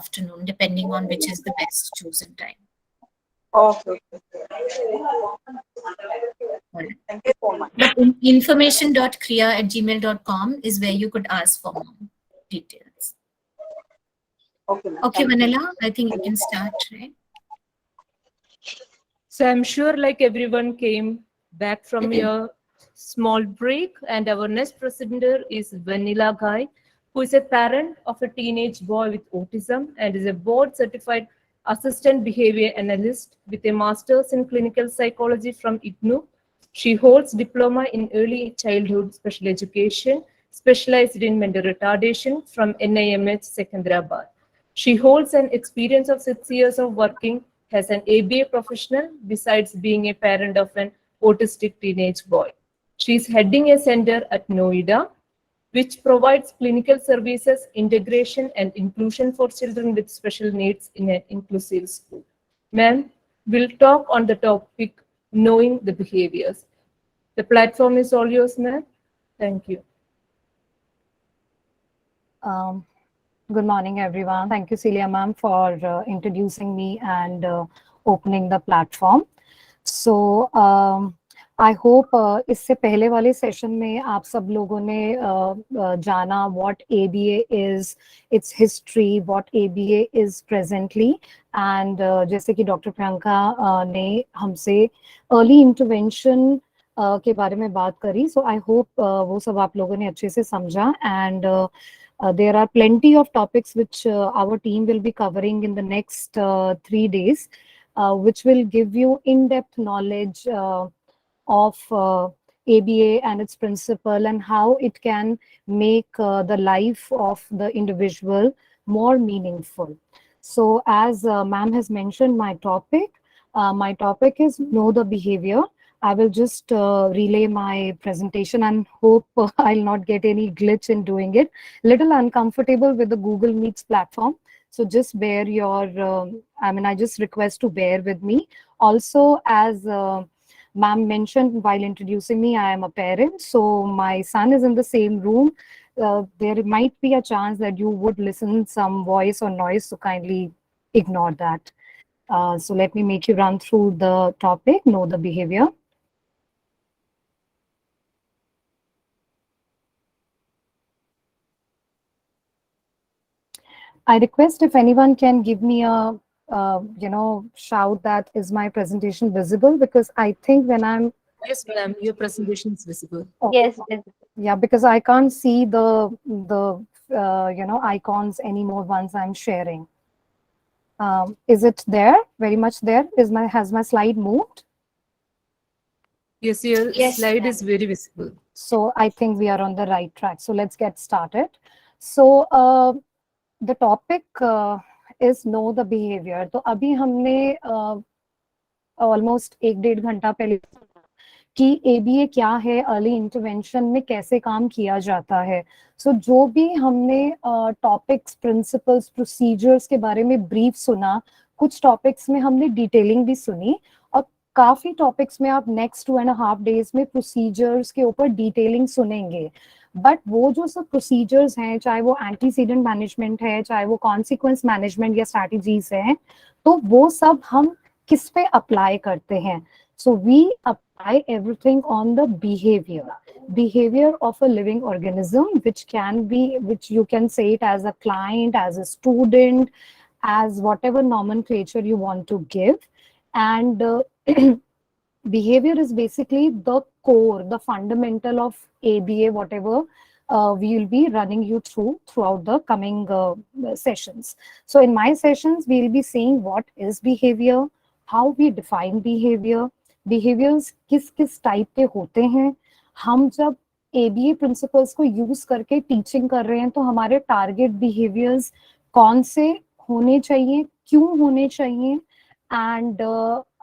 afternoon, depending on which is the best chosen time. Okay. All right. Thank you so much. But information.kriya@gmail.com is where you could ask for more details. Okay, ma'am. Okay, Thank you. Vanilla, I think you can start, right? So I'm sure like everyone came back from your small break, and our next presenter is Vanilla Guy, who is a parent of a teenage boy with autism and is a board certified assistant behavior analyst with a master's in clinical psychology from IGNOU. She holds diploma in early childhood special education, specialized in mental retardation from NIMH Secunderabad. She holds an experience of 6 years of working as an ABA professional besides being a parent of an autistic teenage boy. She is heading a center at Noida, which provides clinical services, integration, and inclusion for children with special needs in an inclusive school. Ma'am, we'll talk on the topic knowing the behaviors. The platform is all yours, ma'am. Thank you. Good morning, everyone. Thank you, Celia ma'am, for introducing me and opening the platform. So, I hope इससे पहले वाले session में आप सब लोगों ने जाना what ABA is, its history, what ABA is presently, and जैसे कि डॉक्टर प्रियंका ने हमसे early intervention के बारे में बात करी. So I hope वो सब आप लोगों ने अच्छे से समझा, and there are plenty of topics which our team will be covering in the next 3 days, which will give you in-depth knowledge of ABA and its principle and how it can make the life of the individual more meaningful. So as ma'am has mentioned, my topic is know the behavior. I will just relay my presentation and hope I'll not get any glitch in doing it. Little uncomfortable with the Google Meets platform. So just bear your, I just request to bear with me. Also, as ma'am mentioned while introducing me, I am a parent. So my son is in the same room. There might be a chance that you would listen some voice or noise, so kindly ignore that. So let me make you run through the topic, know the behavior. I request if anyone can give me a, shout that is my presentation visible, because I think when I'm... Yes, ma'am, your presentation is visible. Yes, yes. Yeah, because I can't see the icons anymore once I'm sharing. Is it there? Very much there? Has my slide moved? Yes, your Yes, slide ma'am. is very visible. So I think we are on the right track. So let's get started. So the topic is know the behavior. तो अभी हमने almost 1-1.5 घंटा पहले कि ABA क्या है, early intervention में कैसे काम किया जाता है. सो जो भी हमने टॉपिक्स, प्रिंसिपल्स, प्रोसीजर्स के बारे में ब्रीफ सुना, कुछ टॉपिक्स में हमने डिटेलिंग भी सुनी, और काफी टॉपिक्स में आप नेक्स्ट 2.5 days में प्रोसीजर्स के ऊपर डिटेलिंग सुनेंगे. बट वो जो सब प्रोसीजर्स हैं, चाहे वो एंटीसीडेंट मैनेजमेंट है, चाहे वो कॉन्सिक्वेंस मैनेजमेंट या स्ट्रैटेजीज हैं, तो वो सब हम किस पे अप्लाई करते हैं. So we apply everything on the behavior of a living organism, which you can say it as a client, as a student, as whatever nomenclature you want to give. And behavior is basically the core, the fundamental of ABA, whatever we will be running you throughout the coming sessions. So in my sessions, we will be seeing what is behavior, how we define behavior, behaviors किस type के होते हैं. हम जब ABA principles को use करके teaching कर रहे हैं, तो हमारे टारगेट बिहेवियर्स कौन से होने चाहिए, क्यों होने चाहिए, एंड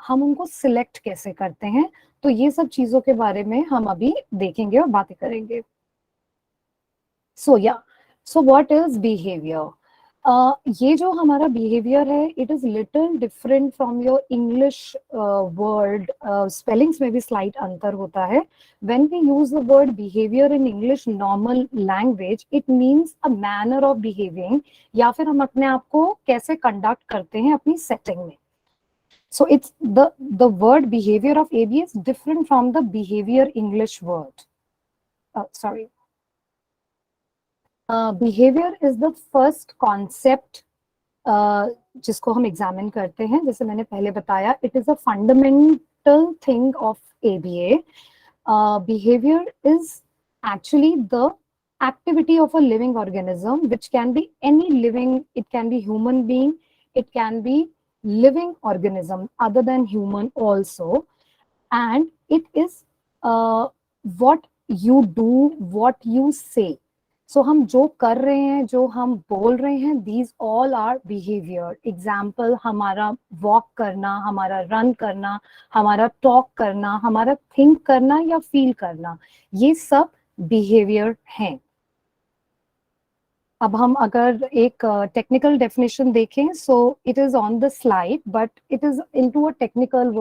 हम उनको सिलेक्ट कैसे करते हैं. तो ये सब चीजों के बारे में हम अभी देखेंगे और बातें करेंगे. So yeah, so what is behavior? ये जो हमारा बिहेवियर है, it is little different from your English word. Spellings में भी स्लाइट अंतर होता है. When we use the word behaviour in English normal language, it means a manner of behaving, या फिर हम अपने आप को कैसे कंडक्ट करते हैं अपनी सेटिंग में. So it's the word behavior of AB is different from the behavior English word. Sorry. Behavior is the first concept जिसको हम एग्जामिन करते हैं. जैसे मैंने पहले बताया, it is a fundamental thing of ABA. Behavior is actually the activity of a living organism, which can be any living, it can be human being, it can be living organism other than human also, and it is what you do, what you say. So हम जो कर रहे हैं, जो हम बोल रहे हैं, these all are behavior. Example, हमारा walk करना, हमारा run करना, हमारा talk करना, हमारा think करना या feel करना, ये सब behavior हैं. अब हम अगर एक टेक्निकल डेफिनेशन देखें, सो it is on the slide, but it is into a technical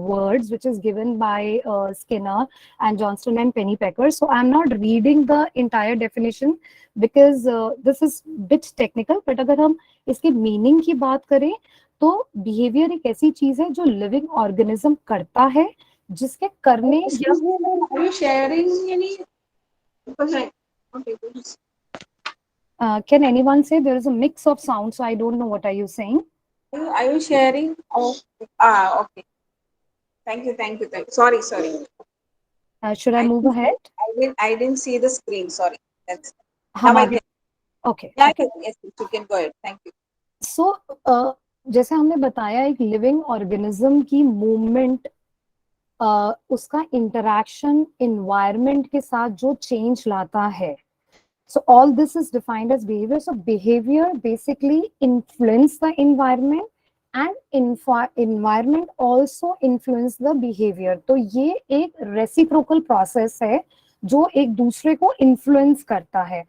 words which is given by Skinner and Johnston and Pennypacker. So I'm not reading the entire definition because this is bit technical. but अगर हम इसके meaning की बात करें, तो behaviour एक ऐसी चीज है जो लिविंग ऑर्गेनिज्म करता है, जिसके करने Excuse me, ma'am, are you sharing any? Because okay. Can anyone say there is a mix of sound, so I don't know what are you saying? Are you sharing? Oh, okay. Thank you. Sorry. Should I move ahead? I didn't see the screen. Sorry. That's now I हमारे can. okay. Yeah, yes, you can go ahead. Thank you. So जैसे हमने बताया, एक living organism की movement, उसका interaction environment के साथ जो चेंज लाता है. So all this is defined as behavior. So behavior basically influence the environment, and environment also influence the behavior. तो ये एक reciprocal process है जो एक दूसरे को influence करता है.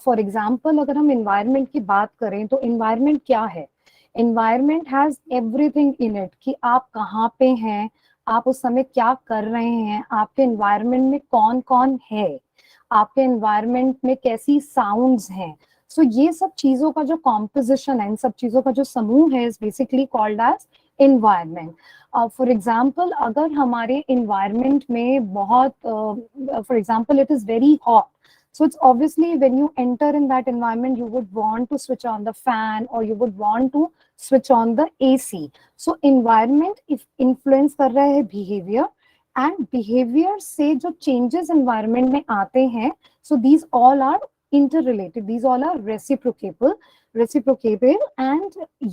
For example, अगर हम environment की बात करें, तो environment क्या है? Environment has everything in it, कि आप कहाँ पे हैं, आप उस समय क्या कर रहे हैं, आपके environment में कौन कौन है, आपके एनवायरनमेंट में कैसी साउंड्स हैं. सो ये सब चीजों का जो कॉम्पोजिशन है, इन सब चीजों का जो समूह है, is basically called as environment. For example, अगर हमारे एनवायरनमेंट में बहुत, for example, it is very hot, so it's obviously when you enter in that environment, you would want to switch on the fan, or you would want to switch on the AC. So environment if influence कर रहा है behavior, and behavior से जो changes environment में आते हैं, so these all are interrelated, these all are reciprocable, and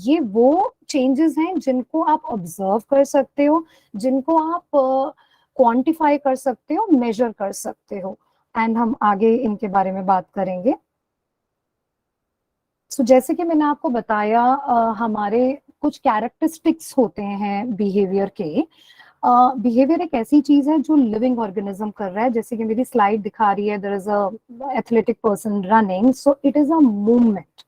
ये वो changes हैं जिनको आप observe कर सकते हो, जिनको आप quantify कर सकते हो, measure कर सकते हो, and हम आगे इनके बारे में बात करेंगे. So जैसे कि मैंने आपको बताया, हमारे कुछ कैरेक्टरिस्टिक्स होते हैं बिहेवियर के. बिहेवियर एक ऐसी चीज है जो लिविंग ऑर्गेनिज्म कर रहा है. जैसे कि मेरी स्लाइड दिखा रही है, there is a athletic person running, so it is a movement.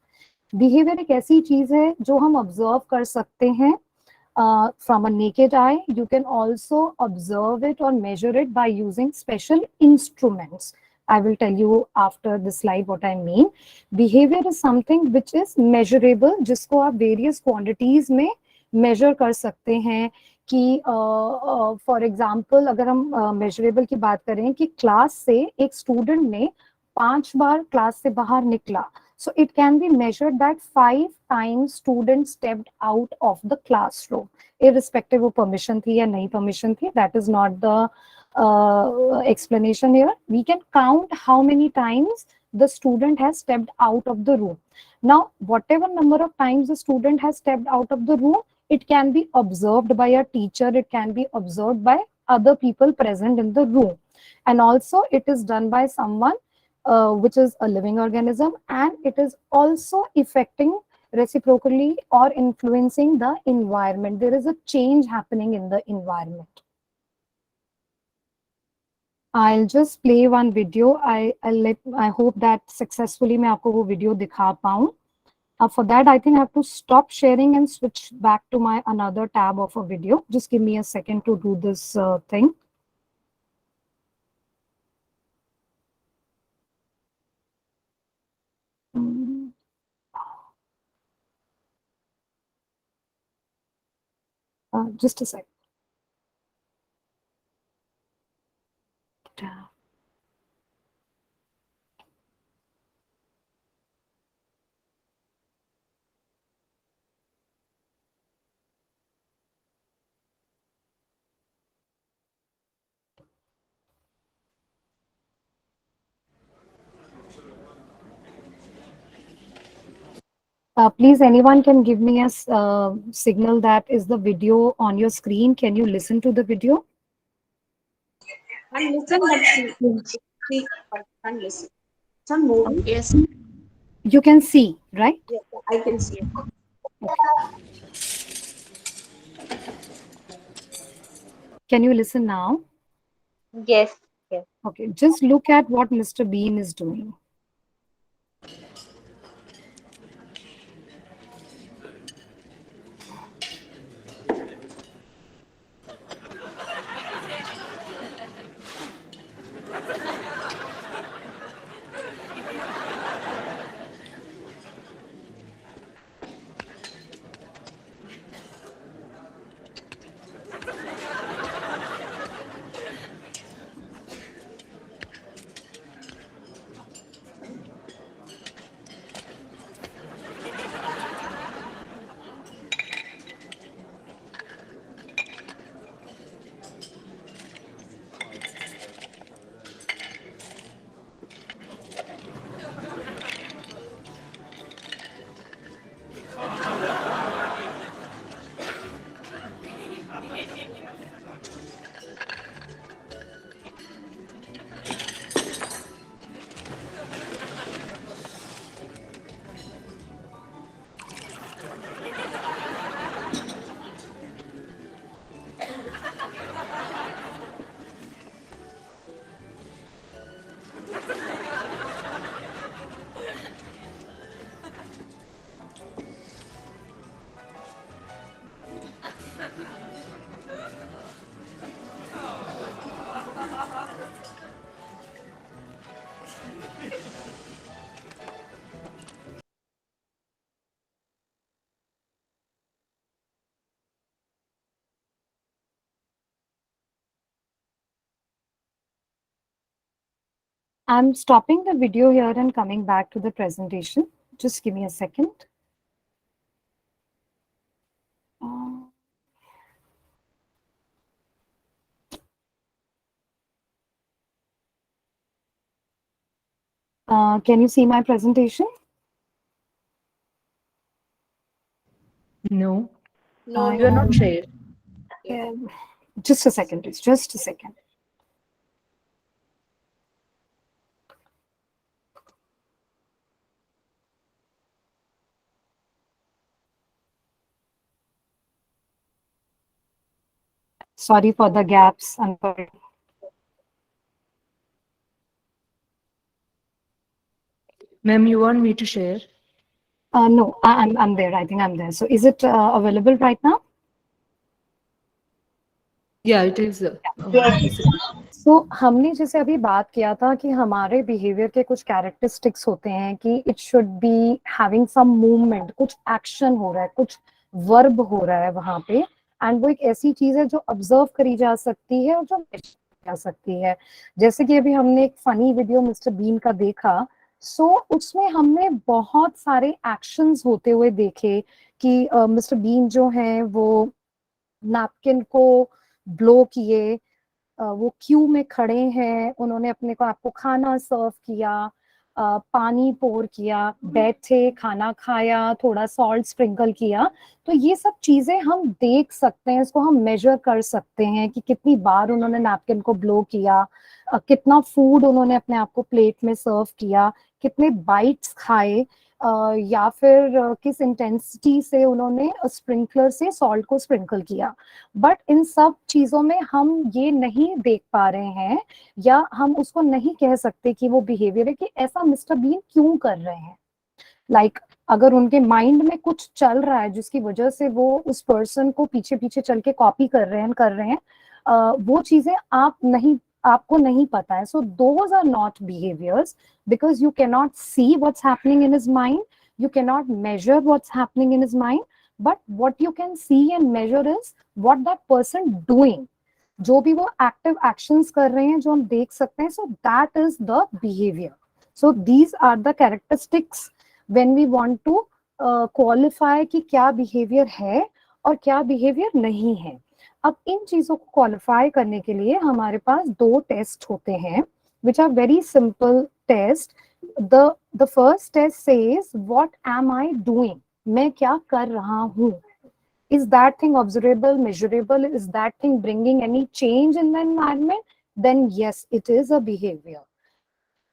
Behaviour एक ऐसी चीज है जो हम ऑब्जर्व कर सकते हैं from a naked eye. You can also observe it or measure it by using special instruments. I will tell you after this slide what I mean. Behavior is something which is measurable, जिसको आप various quantities में measure कर सकते हैं. कि for example, अगर हम measurable की बात करें, कि क्लास से एक स्टूडेंट ने 5 बार क्लास से बाहर निकला, so it can be measured that 5 times student stepped out of the classroom, irrespective of permission थी या नहीं permission थी. That is not the explanation here. We can count how many times the student has stepped out of the room. Now whatever number of times the student has stepped out of the room, it can be observed by a teacher, it can be observed by other people present in the room, and also it is done by someone which is a living organism, and it is also affecting reciprocally or influencing the environment. There is a change happening in the environment. I'll just play one video. I hope that successfully मैं आपको वो video दिखा पाऊँ. For that, I think I have to stop sharing and switch back to my another tab of a video. Just give me a second to do this thing. Just a sec. Please, anyone can give me a signal that is the video on your screen. Can you listen to the video? I listen, but see, but can't listen. Some movie. Yes. You can see, right? Yeah, I can see it. Can you listen now? Yes, yes. Okay, just look at what Mr. Bean is doing. I'm stopping the video here and coming back to the presentation. Just give me a second. Can you see my presentation? No, No, you are not shared. Just a second, please. Just a second. Sorry for the gaps. I'm sorry. Ma'am, you want me to share? No, I'm there. I think I'm there. So is it available right now? Yeah, it is. So हमने जैसे अभी बात किया था कि हमारे behaviour के कुछ कैरेक्टरिस्टिक्स होते हैं कि it should be having some movement, कुछ एक्शन हो रहा है, कुछ वर्ब हो रहा है वहां पे, एंड वो एक ऐसी चीज है जो ऑब्जर्व करी जा सकती है और जो measure की जा सकती है. जैसे कि अभी हमने एक फनी वीडियो मिस्टर बीन का देखा, सो उसमें हमने बहुत सारे एक्शंस होते हुए देखे कि मिस्टर बीन जो है वो नैपकिन को ब्लो किए, वो क्यू में खड़े हैं, उन्होंने अपने को आपको खाना सर्व किया, पानी पोर किया, बैठे, खाना खाया, थोड़ा सॉल्ट स्प्रिंकल किया. तो ये सब चीजें हम देख सकते हैं, इसको हम मेजर कर सकते हैं कि कितनी बार उन्होंने नैपकिन को ब्लो किया, कितना फूड उन्होंने अपने आप को प्लेट में सर्व किया, कितने बाइट्स खाए, या फिर किस इंटेंसिटी से उन्होंने स्प्रिंकलर से सॉल्ट को स्प्रिंकल किया. बट इन सब चीजों में हम ये नहीं देख पा रहे हैं या हम उसको नहीं कह सकते कि वो बिहेवियर है कि ऐसा मिस्टर बीन क्यों कर रहे हैं. लाइक अगर उनके माइंड में कुछ चल रहा है जिसकी वजह से वो उस पर्सन को पीछे पीछे चल के कॉपी कर रहे हैं वो चीजें आपको नहीं पता है. So those are not behaviours because you can not see what's happening in his mind, you cannot measure what's happening in his mind, but what you can see and measure is what that person doing. जो भी वो active actions कर रहे हैं जो हम देख सकते हैं, so that is the behavior. So these are the characteristics when we want to qualify कि क्या behavior है और क्या behavior नहीं है. अब इन चीजों को qualify करने के लिए हमारे पास दो टेस्ट होते हैं which are very simple test. The first test says what am I doing, मैं क्या कर रहा हूँ. Is that thing observable, measurable? Is that thing bringing any change in the environment? Then yes, it is a behavior.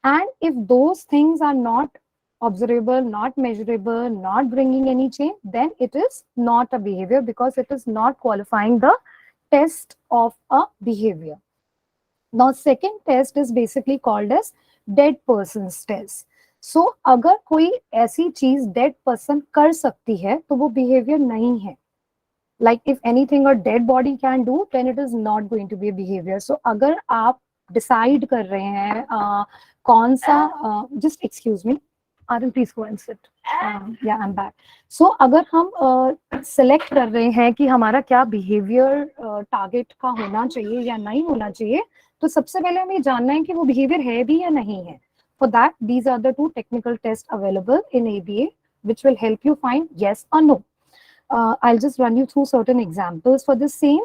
And if those things are not observable, not measurable, not bringing any change, then it is not a behavior because it is not qualifying the test of a behavior. Now second test is basically called as dead person's test. So अगर कोई ऐसी चीज dead person कर सकती है तो वो behavior नहीं है. Like if anything a dead body can do, then it is not going to be a behavior. So अगर आप decide कर रहे हैं कौन सा just excuse me, Arun please go and sit. Yeah, I'm back. So अगर हम select कर रहे हैं कि हमारा क्या behavior target का होना चाहिए या नहीं होना चाहिए, तो सबसे पहले हमें जानना है कि वो behavior है भी या नहीं है. For that, these are the two technical tests available in ABA, which will help you find yes or no. I'll just run you through certain examples for the same.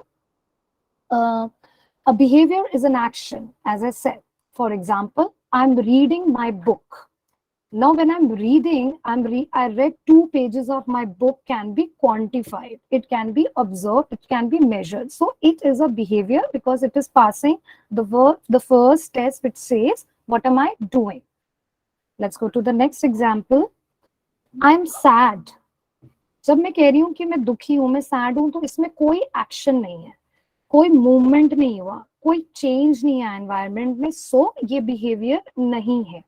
A behavior is an action, as I said. For example, I'm reading my book. Now, when I'm reading, I read 2 pages of my book can be quantified. It can be observed. It can be measured. So it is a behavior because it is passing the first test, which says, what am I doing? Let's go to the next example. I'm sad. जब मैं कह रही हूँ कि मैं दुखी हूँ, मैं sad हूँ, तो इसमें कोई action नहीं है, कोई movement नहीं हुआ, कोई change नहीं है environment में, so ये behavior नहीं है.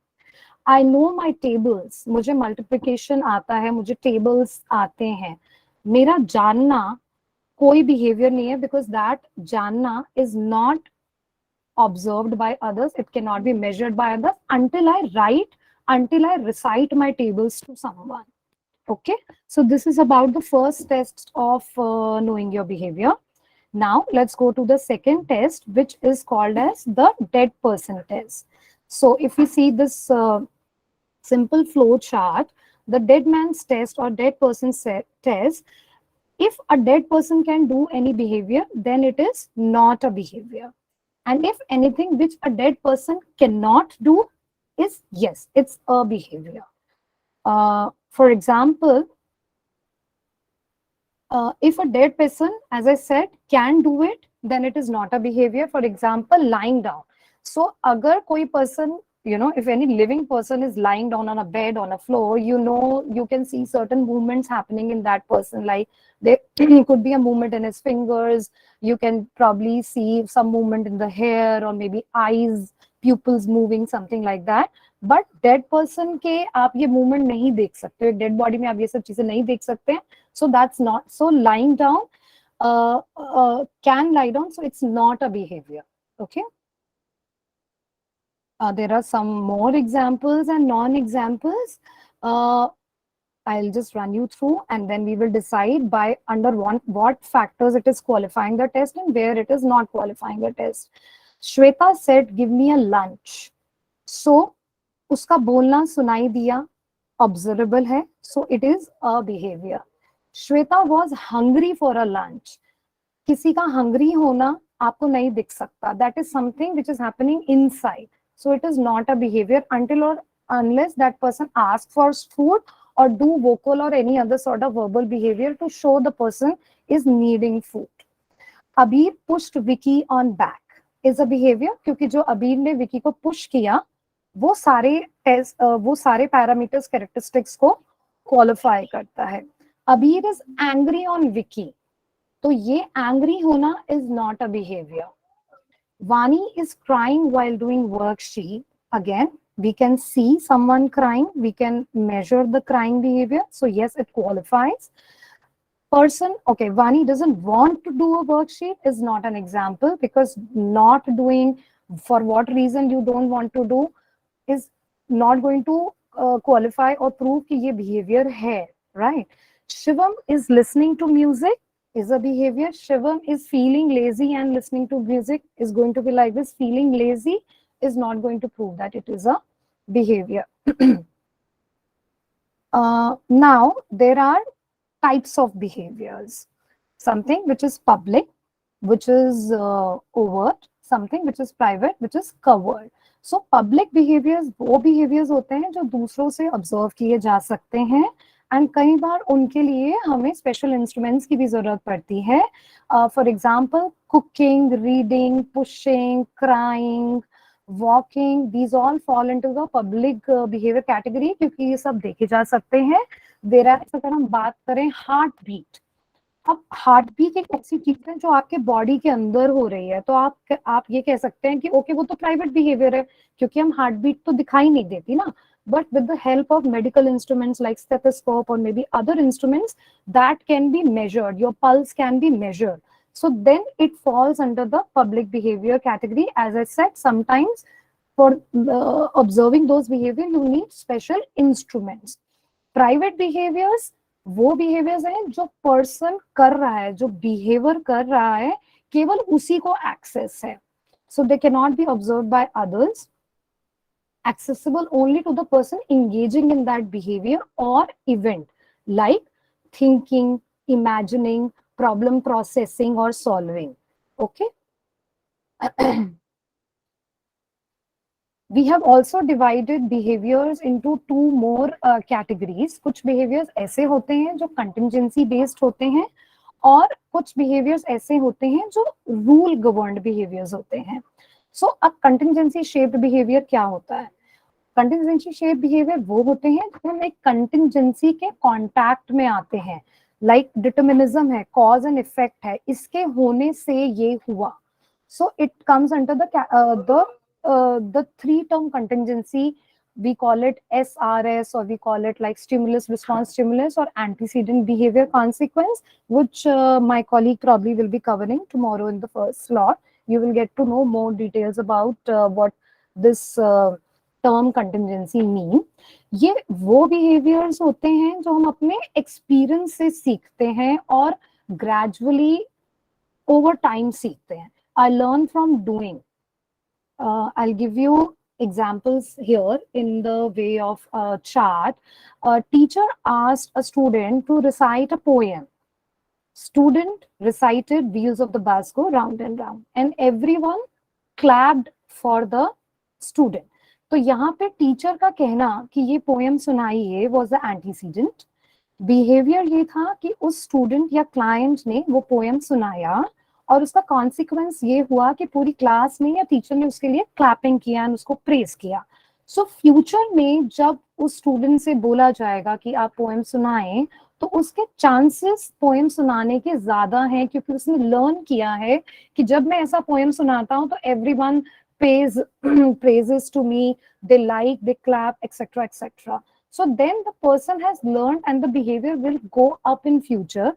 I know my tables. मुझे multiplication आता है, मुझे tables आते हैं. मेरा जानना कोई behavior नहीं है because that जानना is not observed by others. It cannot be measured by others until I recite my tables to someone. Okay, so this is about the first test of knowing your behavior. Now let's go to the second test, which is called as the dead person test. So if we see this simple flow chart, the dead man's test or dead person's test, if a dead person can do any behavior, then it is not a behavior. And if anything which a dead person cannot do is, yes, it's a behavior. For example, if a dead person, as I said, can do it, then it is not a behavior. For example, lying down. So, agar koi person, if any living person is lying down on a bed, on a floor, you can see certain movements happening in that person. Like there could be a movement in his fingers. You can probably see some movement in the hair or maybe eyes, pupils moving, something like that. But dead person के आप ये movement नहीं देख सकते, dead body में आप ये सब चीजें नहीं देख सकते. So that's not, so lying down can lie down, so it's not a behavior. Okay. There are some more examples and non-examples. I'll just run you through and then we will decide by under what factors it is qualifying the test and where it is not qualifying the test. Shweta said, give me a lunch. So, उसका बोलना सुनाई दिया, observable है, so it is a behavior. Shweta was hungry for a lunch. किसी का hungry होना आपको नहीं दिख सकता. That is something which is happening inside. So it is not a behavior until or unless that person asks for food or do vocal or any other sort of verbal behavior to show the person is needing food. Abir pushed Vicky on back is a behavior क्योंकि जो अबीर ने विकी को push किया वो सारे parameters characteristics को qualify करता है. अबीर इज एंग्री ऑन विकी, तो ये एंग्री होना इज नॉट अ बिहेवियर. वानी is crying while doing worksheet, again We can see someone crying, we can measure the crying behavior. So yes, it qualifies. Person, okay, Vani doesn't want to do a worksheet is not an example, because not doing, for what reason you don't want to do, is not going to qualify or prove कि ये behavior है, right? Shivam is listening to music is a behavior. Shivam is feeling lazy and listening to music is going to be like this. Feeling lazy is not going to prove that it is a behavior. Now, there are types of behaviors. Something which is public, which is overt, something which is private, which is covered. So public behaviors वो behaviors होते हैं जो दूसरों से observe किए जा सकते हैं, and कई बार उनके लिए हमें special instruments की भी जरूरत पड़ती है. For example, cooking, reading, pushing, crying, walking, these all fall into the public behavior category क्योंकि ये सब देखे जा सकते हैं. Whereas अगर हम बात करें हार्ट बीट, अब हार्ट बीट एक ऐसी चीज है जो आपके बॉडी के अंदर हो रही है, तो आप ये कह सकते हैं कि ओके वो तो प्राइवेट बिहेवियर है क्योंकि हम हार्ट बीट तो दिखाई नहीं देती ना. But with the help of medical instruments like stethoscope or maybe other instruments, that can be measured. Your pulse can be measured. So then it falls under the public behavior category. As I said, sometimes for observing those behavior, you need special instruments. Private behaviors वो behaviors हैं जो person कर रहा है, जो behavior कर रहा है, केवल उसी को access है. So they cannot be observed by others. Accessible only to the person engaging in that behavior or event, like thinking, imagining, problem processing or solving. Okay. We have also divided behaviors into two more categories. कुछ behaviors ऐसे होते हैं जो contingency based होते हैं और कुछ behaviors ऐसे होते हैं जो rule governed behaviors होते हैं. So a contingency shaped behavior क्या होता है? Contingency shaped behavior वो होते हैं जो हम एक contingency के contact में आते हैं. Like determinism है, cause and effect है, इसके होने से ये हुआ. So it comes under the three-term contingency. We call it SRS, or we call it like stimulus, response, stimulus, or antecedent behavior consequence, which my colleague probably will be covering tomorrow in the first slot. You will get to know more details about what this term contingency mean. ये वो behaviors होते हैं जो हम अपने experience से सीखते हैं और gradually over time सीखते हैं. I learn from doing. I'll give you examples here in the way of a chart. A teacher asked a student to recite a poem. Student recited Wheels of the Bus Go Round and Round, and everyone clapped for the student. तो यहाँ पे teacher का कहना कि ये poem सुनाइए was the antecedent. Behavior ये था कि उस स्टूडेंट या क्लाइंट ने वो पोएम सुनाया और उसका कॉन्सिक्वेंस ये हुआ कि पूरी क्लास में या टीचर ने उसके लिए क्लैपिंग किया और उसको प्रेज किया. सो फ्यूचर में जब उस स्टूडेंट से बोला जाएगा कि आप पोएम सुनाएं, तो उसके चांसेस पोएम सुनाने के ज्यादा हैं क्योंकि उसने लर्न किया है कि जब मैं ऐसा पोएम सुनाता हूं तो everyone praises to me, they like, they clap, etc., etc. So then the person has learned and the behavior will go up in future.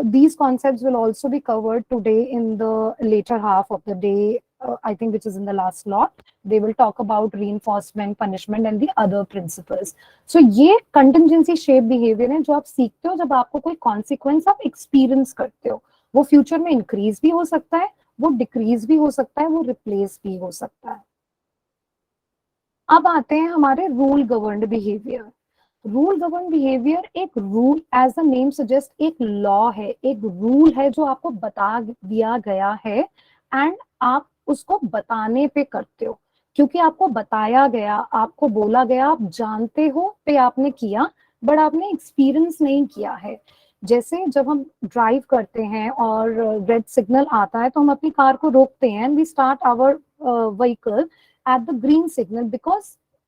These concepts will also be covered today in the later half of the day, I think, which is in the last slot. They will talk about reinforcement, punishment, and the other principles. So ये contingency shaped behavior है जो आप सीखते हो जब आपको कोई consequence आप experience करते हो. वो future में increase भी हो सकता है, वो डिक्रीज भी हो सकता है, वो रिप्लेस भी हो सकता है. अब आते हैं हमारे rule governed behaviour. Rule governed behaviour एक rule, as the name suggest, एक लॉ है, एक रूल है जो आपको बता दिया गया है एंड आप उसको बताने पे करते हो क्योंकि आपको बताया गया, आपको बोला गया, आप जानते हो पे आपने किया, बट आपने एक्सपीरियंस नहीं किया है. जैसे जब हम ड्राइव करते हैं और रेड सिग्नल आता है तो हम अपनी कार को रोकते हैं, we start our vehicle at the green signal because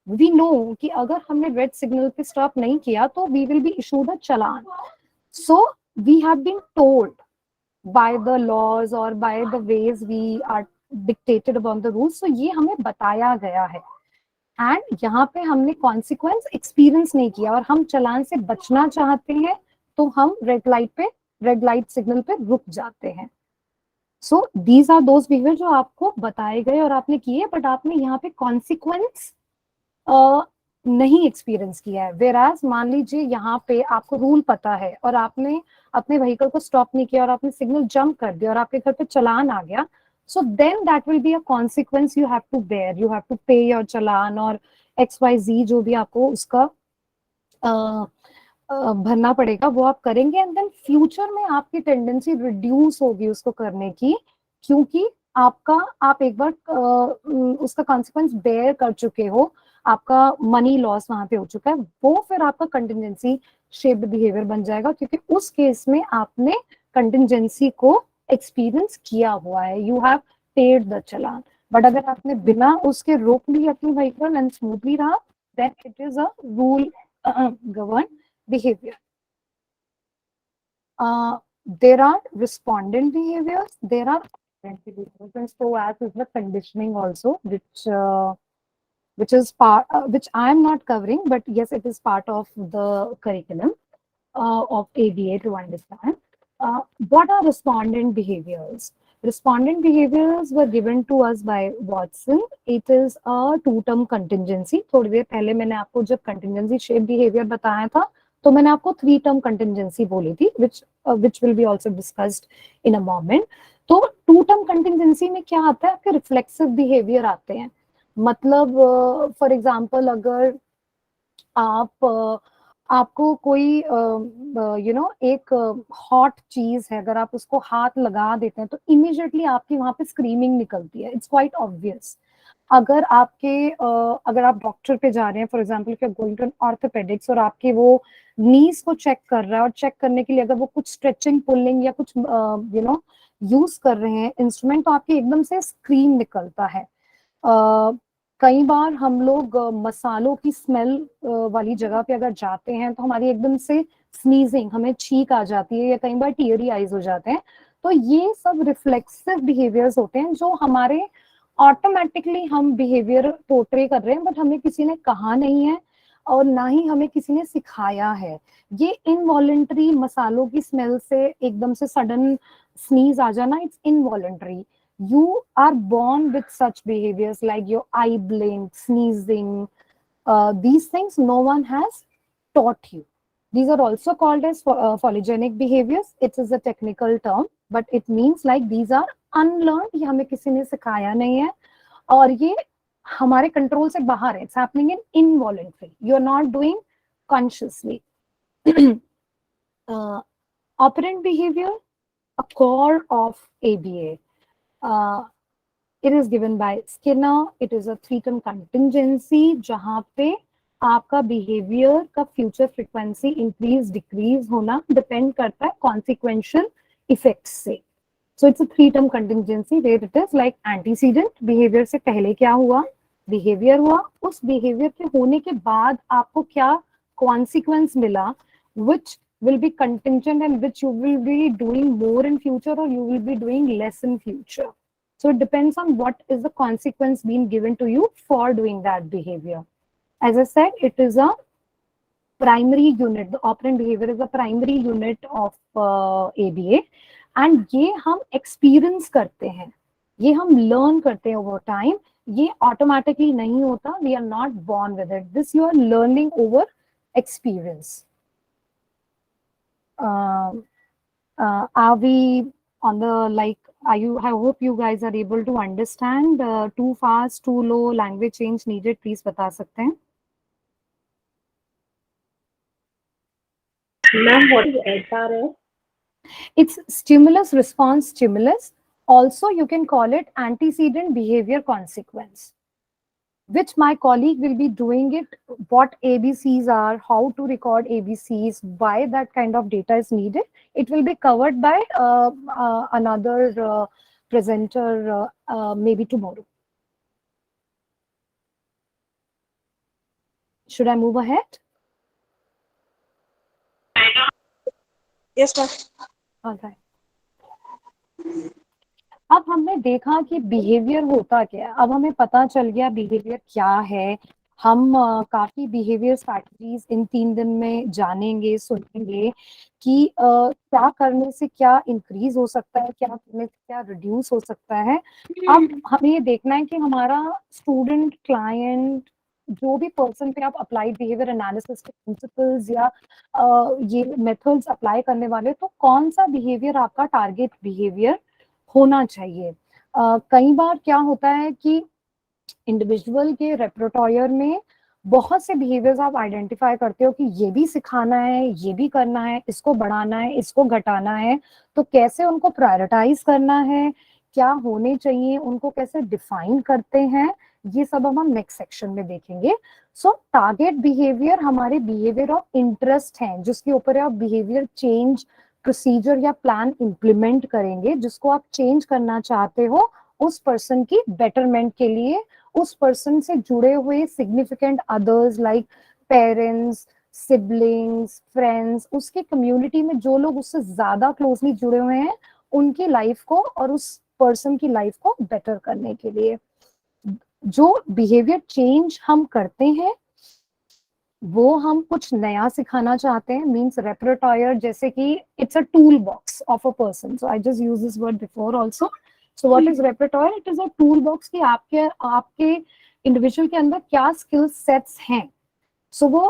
we know कि अगर हमने रेड सिग्नल पे स्टॉप नहीं किया तो we will be issued a challan. So we have been told by the laws और by the ways we are dictated about the rules. So ये हमें बताया गया है एंड यहाँ पे हमने कॉन्सिक्वेंस एक्सपीरियंस नहीं किया और हम चालान से बचना चाहते हैं, तो हम रेड लाइट सिग्नल पे रुक जाते हैं. So these are those behaviour जो आपको बताए गए और आपने किए, बट आपने यहाँ पे कॉन्सिक्वेंस नहीं एक्सपीरियंस किया है. वेराज मान लीजिए यहाँ पे आपको रूल पता है और आपने अपने व्हीकल को स्टॉप नहीं किया और आपने सिग्नल जंप कर दिया और आपके घर पे चालान आ गया, so then that will be a consequence you have to bear. You have to pay your चालान और XYZ जो भी आपको उसका भरना पड़ेगा वो आप करेंगे. एंड देन फ्यूचर में आपकी टेंडेंसी रिड्यूस होगी उसको करने की, क्योंकि आप एक बार उसका कॉन्सिक्वेंस बेयर कर चुके हो, आपका मनी लॉस वहां पे हो चुका है, वो फिर आपका कंटिजेंसी शेप्ड बिहेवियर बन जाएगा, क्योंकि उस केस में आपने कंटिजेंसी को एक्सपीरियंस किया हुआ है. You have paid the challan. But अगर आपने बिना उसके रोक ली अपनी व्हीकल एंड स्मूथली रहा, then it is a rule govern behavior. There are respondent behaviors, there are operant behaviors, and so as is the conditioning also, which is part, which I am not covering, but yes, it is part of the curriculum of ABA to understand. What are respondent behaviors? Respondent behaviors were given to us by Watson. It is a two-term contingency. थोड़ी देर पहले मैंने आपको जब contingency shaped behavior बताया था, तो मैंने आपको 3-term contingency बोली थी, which will be also discussed in a moment. तो 2-term contingency में क्या आता है, आपके reflexive behavior आते हैं. मतलब फॉर एग्जाम्पल अगर आपको कोई एक हॉट चीज है, अगर आप उसको हाथ लगा देते हैं तो इमीडिएटली आपकी वहां पे स्क्रीमिंग निकलती है. It's quite obvious. अगर आप डॉक्टर पे जा रहे हैं, for example if you are going to an orthopaedics और आपके वो नीज को चेक कर रहा है, और चेक करने के लिए अगर वो कुछ स्ट्रेचिंग पुलिंग या कुछ यूज कर रहे हैं इंस्ट्रूमेंट, तो आपके एकदम से स्क्रीम निकलता है. कई बार हम लोग मसालों की स्मेल वाली जगह पे अगर जाते हैं तो हमारी एकदम से स्नीजिंग, हमें छींक आ जाती है, या कई बार टीयरी आईज हो जाते हैं. तो ये सब रिफ्लेक्सिव बिहेवियर्स होते हैं जो हमारे ऑटोमेटिकली हम बिहेवियर पोर्ट्रे कर रहे हैं, बट हमें किसी ने कहा नहीं है और ना ही हमें किसी ने सिखाया है. ये इनवॉलंटरी मसालों की स्मेल से एकदम से सडन स्नीज आ जाना, it's involuntary. You are born with such behaviors like your eye blink, sneezing. These things no one has taught you. These are also called as polygenic behaviors. It is a technical term, but it means like these are unlearned. ये हमें किसी ने सिखाया नहीं है और ये हमारे कंट्रोल से बाहर है. It's happening in involuntary. You are not doing consciously. Operant behavior, a core of ABA. It is given by Skinner. It is a 3-term contingency जहाँ पे आपका behavior का future frequency increase decrease होना depend करता है consequential effects से. So it's a 3-term contingency where it is like antecedent behavior से पहले क्या हुआ, behavior हुआ, उस behavior के होने के बाद आपको क्या consequence मिला, which will be contingent and which you will be doing more in future or you will be doing less in future. So it depends on what is the consequence being given to you for doing that behavior. As I said, it is a primary unit. The operant behavior is a primary unit of ABA, and ये हम experience करते हैं, ये हम learn करते हैं over time. ये automatically नहीं होता. We are not born with it. This you are learning over experience. Are we on the I hope you guys are able to understand. Too fast, too low, language change needed, please बता सकते हैं. Ma'am, what is SRS? It's stimulus response stimulus. Also, you can call it antecedent behavior consequence, which my colleague will be doing it, what ABCs are, how to record ABCs, why that kind of data is needed. It will be covered by another presenter maybe tomorrow. Should I move ahead? Yes, ma'am. All right. अब हमने देखा कि behaviour होता क्या है. अब हमें पता चल गया बिहेवियर क्या है, हम काफी बिहेवियर स्ट्रैटेजीज इन 3 दिन में जानेंगे, सुनेंगे कि क्या करने से क्या इंक्रीज हो सकता है, क्या करने से क्या रिड्यूस हो सकता है। अब हमें ये देखना है कि हमारा स्टूडेंट, क्लाइंट, जो भी पर्सन पे आप अप्लाइड बिहेवियर एनालिसिस के प्रिंसिपल्स या ये मेथड्स अप्लाई करने वाले, तो कौन सा बिहेवियर आपका टारगेट बिहेवियर होना चाहिए। कई बार क्या होता है कि इंडिविजुअल के रेpertoire में बहुत से बिहेवियर्स आप आइडेंटिफाई करते हो कि ये भी सिखाना है, ये भी करना है, इसको बढ़ाना है, इसको घटाना है, तो कैसे उनको प्रायोरिटाइज करना है, क्या होने चाहिए, उनको कैसे डिफाइन करते हैं, ये सब हम नेक्स्ट सेक्शन में देखेंगे। सो टारगेट बिहेवियर हमारे बिहेवियर ऑफ इंटरेस्ट हैं, जिसके ऊपर आप बिहेवियर चेंज प्रोसीजर या प्लान इंप्लीमेंट करेंगे, जिसको आप चेंज करना चाहते हो उस पर्सन की बेटरमेंट के लिए, उस पर्सन से जुड़े हुए significant others like parents, siblings, friends, उसकी कम्युनिटी में जो लोग उससे ज्यादा क्लोजली जुड़े हुए हैं, उनकी लाइफ को और उस पर्सन की लाइफ को बेटर करने के लिए। जो बिहेवियर चेंज हम करते हैं वो हम कुछ नया सिखाना चाहते हैं, मीन्स रेpertoire, जैसे कि it's a tool box of a person. So I just use this word before also. So what is repertoire? It is a tool box कि आपके इंडिविजुअल के अंदर क्या स्किल सेट्स हैं। सो वो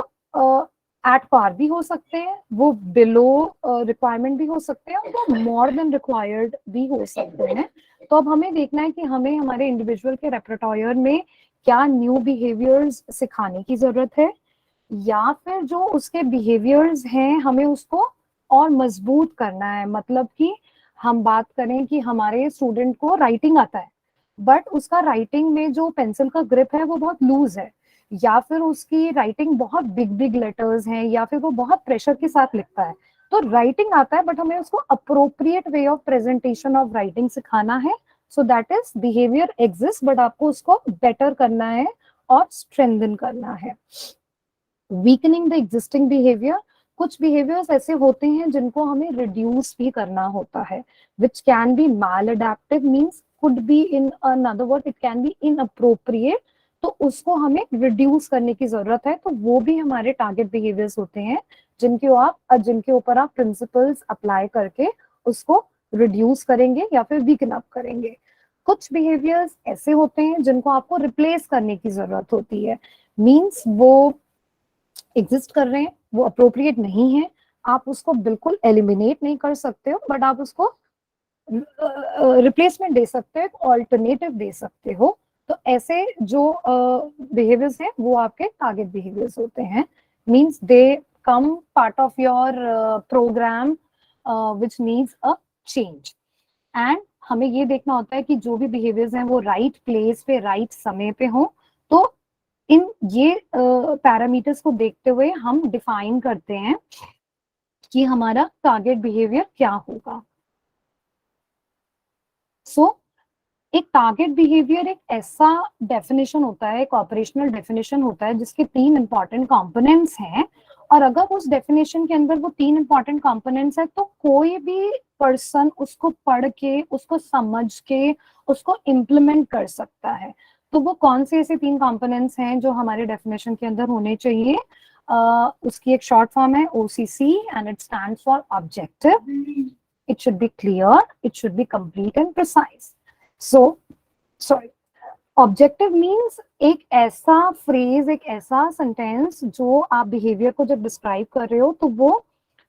एट पार भी हो सकते हैं, वो बिलो रिक्वायरमेंट भी हो सकते हैं, और वो मोर देन रिक्वायर्ड भी हो सकते हैं। तो अब हमें देखना है कि हमें हमारे इंडिविजुअल के रेpertoire में क्या न्यू बिहेवियर्स सिखाने की जरूरत है, या फिर जो उसके बिहेवियर्स हैं हमें उसको और मजबूत करना है। मतलब कि हम बात करें कि हमारे स्टूडेंट को राइटिंग आता है, बट उसका राइटिंग में जो पेंसिल का ग्रिप है वो बहुत लूज है, या फिर उसकी राइटिंग बहुत बिग बिग लेटर्स हैं, या फिर वो बहुत प्रेशर के साथ लिखता है। तो राइटिंग आता है बट हमें उसको appropriate way of presentation of writing सिखाना है। So that is behaviour exist, but आपको उसको बेटर करना है और स्ट्रेंथन करना है। वीकनिंग द एग्जिस्टिंग बिहेवियर, कुछ बिहेवियर्स ऐसे होते हैं जिनको हमें रिड्यूस भी करना होता है, which can be maladaptive, means could be in another word it can be inappropriate, तो उसको हमें रिड्यूस करने की जरूरत है। तो वो भी हमारे टारगेट बिहेवियर्स होते हैं जिनके ऊपर आप प्रिंसिपल्स अप्लाई करके उसको रिड्यूस करेंगे या फिर वीकन अप करेंगे। कुछ बिहेवियर्स ऐसे होते हैं जिनको आपको रिप्लेस करने की जरूरत होती है, मीन्स वो एग्जिस्ट कर रहे हैं, वो अप्रोप्रिएट नहीं है, आप उसको बिल्कुल एलिमिनेट नहीं कर सकते हो, बट आप उसको रिप्लेसमेंट दे सकते हो, ऑल्टरनेटिव दे सकते हो। तो ऐसे जो बिहेवियर्स हैं वो आपके टारगेट बिहेवियर्स होते हैं, means they come part of your programme which needs a change. And हमें ये देखना होता है कि जो भी बिहेवियर्स हैं वो राइट प्लेस पे राइट समय पे हो। तो इन ये पैरामीटर्स को देखते हुए हम डिफाइन करते हैं कि हमारा टारगेट बिहेवियर क्या होगा। सो एक टारगेट बिहेवियर एक ऐसा डेफिनेशन होता है, एक ऑपरेशनल डेफिनेशन होता है जिसके 3 इंपॉर्टेंट कंपोनेंट्स हैं, और अगर उस डेफिनेशन के अंदर वो 3 इंपॉर्टेंट कंपोनेंट्स है तो कोई भी पर्सन उसको पढ़ के, उसको समझ के, उसको इम्प्लीमेंट कर सकता है। तो वो कौन से ऐसे 3 कंपोनेंट्स हैं जो हमारे डेफिनेशन के अंदर होने चाहिए? उसकी एक शॉर्ट फॉर्म है OCC and it stands for objective, it should B clear, it should B complete and precise. Objective means एक ऐसा फ्रेज, एक ऐसा सेंटेंस जो आप बिहेवियर को जब डिस्क्राइब कर रहे हो तो वो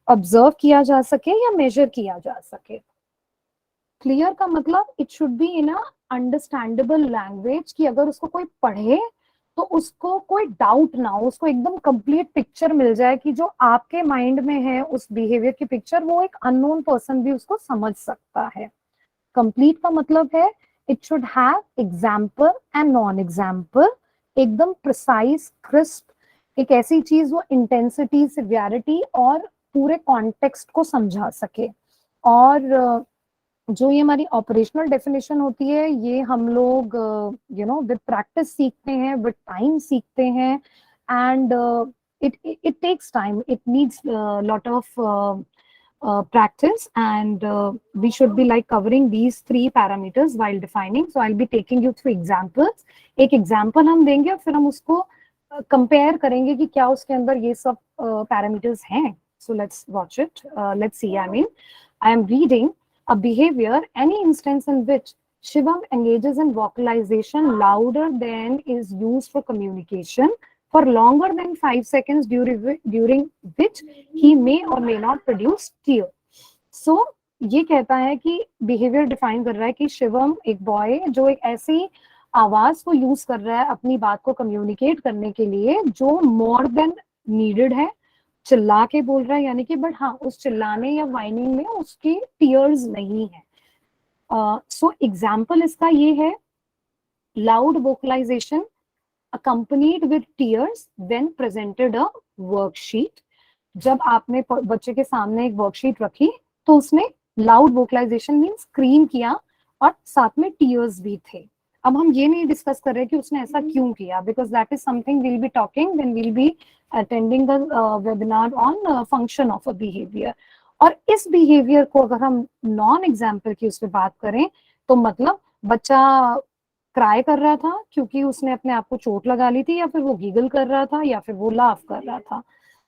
ऑब्जर्व किया जा सके या मेजर किया जा सके। क्लियर का मतलब it should be in a understandable language, कि अगर उसको कोई पढ़े तो उसको कोई डाउट ना हो, उसको एकदम कंप्लीट पिक्चर मिल जाए कि जो आपके माइंड में है उस बिहेवियर की पिक्चर, वो एक अननोन पर्सन भी उसको समझ सकता है। कंप्लीट का मतलब है it should have example and non example, एकदम प्रिसाइज, क्रिस्प, एक ऐसी चीज वो इंटेंसिटी, सिवियरिटी और पूरे कॉन्टेक्स्ट को समझा सके। और जो ये हमारी ऑपरेशनल डेफिनेशन होती है ये हम लोग विद प्रैक्टिस सीखते हैं, विद टाइम सीखते हैं, and it takes time, it needs lot of practice, and we should be like covering these 3 parameters while defining. So I'll be taking you through examples. एक example हम देंगे और फिर हम उसको कंपेयर करेंगे कि क्या उसके अंदर ये सब पैरामीटर्स हैं. So let's watch it. Let's see. I am reading a behavior, any instance in which Shivam engages in vocalization louder than is used for communication for longer than 5 seconds, during which he may or may not produce tear. So ये कहता है कि behaviour define कर रहा है कि शिवम एक boy जो एक ऐसी आवाज को यूज कर रहा है अपनी बात को कम्युनिकेट करने के लिए जो मोर देन नीडेड है, चिल्ला के बोल रहा है, यानी कि बट हाँ उस चिल्लाने या वाइनिंग में उसकी टीयर्स नहीं है. सो एग्जाम्पल इसका ये है, loud vocalisation accompanied with tears when presented a worksheet. जब आपने बच्चे के सामने एक वर्कशीट रखी तो उसने लाउड वोकलाइजेशन मीन स्क्रीम किया और साथ में टीयर्स भी थे. अब हम ये नहीं डिस्कस कर रहे कि उसने ऐसा क्यों किया, because that is something will be talking when will be attending the webinar on function of a behaviour. और इस बिहेवियर को अगर हम नॉन एग्जाम्पल की उस पर बात करें तो मतलब बच्चा क्राई कर रहा था क्योंकि उसने अपने आप को चोट लगा ली थी, या फिर वो गीगल कर रहा था, या फिर वो लाफ कर रहा था.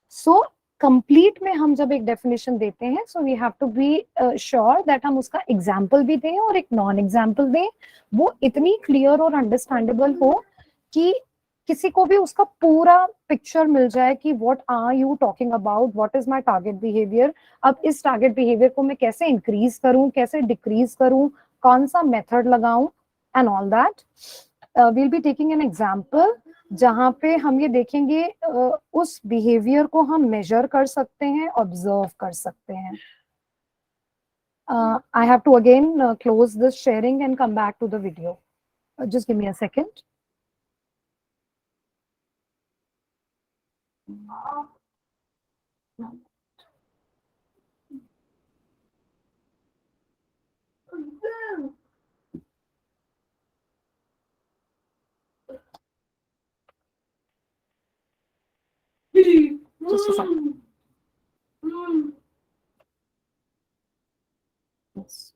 सो कंप्लीट में हम जब एक डेफिनेशन देते हैं, so we have to be sure that हम उसका एग्जाम्पल भी दें और एक नॉन एग्जाम्पल दें, वो इतनी क्लियर और अंडरस्टैंडेबल हो कि किसी को भी उसका पूरा पिक्चर मिल जाए कि what are you talking about, what is my target behaviour. अब इस टारगेट बिहेवियर को मैं कैसे इंक्रीज करूं, कैसे डिक्रीज करूं, कौन सा मेथड लगाऊं, and all that. We'll be taking an example जहाँ पे हम ये देखेंगे उस बिहेवियर को हम मेजर कर सकते हैं, ऑब्जर्व कर सकते हैं. I have to again close this sharing and come back to the video. Just give me a second. Just a second. Yes.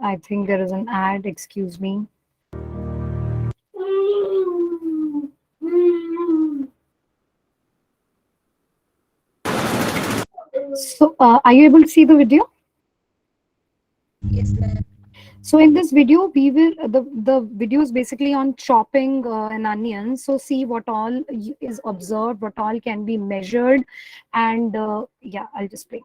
I think there is an ad, excuse me. So, are you able to see the video? Yes, ma'am. So in this video, we will the video is basically on chopping an onion. So see what all is observed, what all can be measured, and yeah, I'll just play.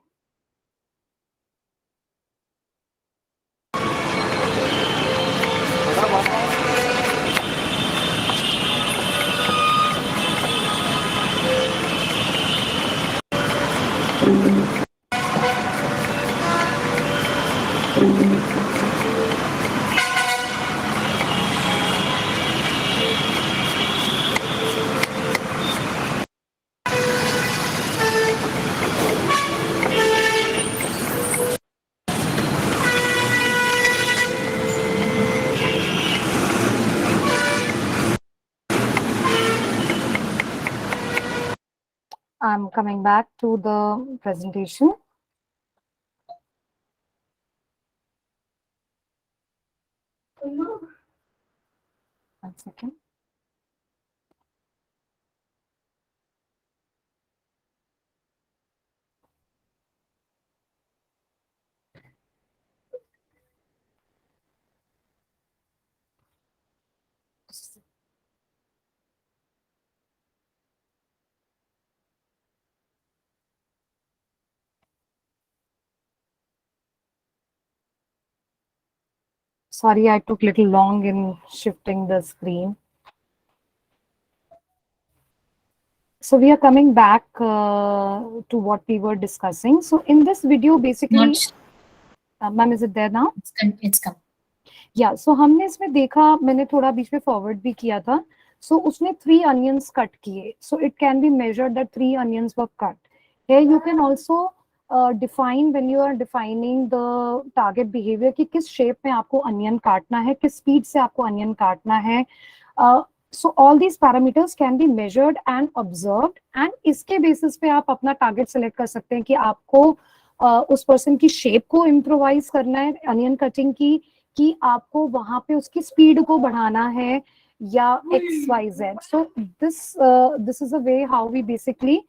I'm coming back to the presentation. One second. Sorry, I took little long in shifting the screen. So we are coming back to what we were discussing. So in this video, basically, ma'am, is it there now? It's come. Yeah, so हमने इसमें देखा, मैंने थोड़ा बीच में forward भी किया था. So उसने 3 onions कट किए. So it can be measured that 3 onions were cut. Here you can also define when you are defining the target behavior कि किस शेप में आपको अनियन काटना है, किस स्पीड से आपको अनियन काटना है. So all these parameters can be measured and observed, and इसके basis पे आप अपना target select कर सकते हैं कि आपको उस person की shape को improvise करना है onion cutting की, कि आपको वहां पे उसकी speed को बढ़ाना है या XYZ. So this is a way how we basically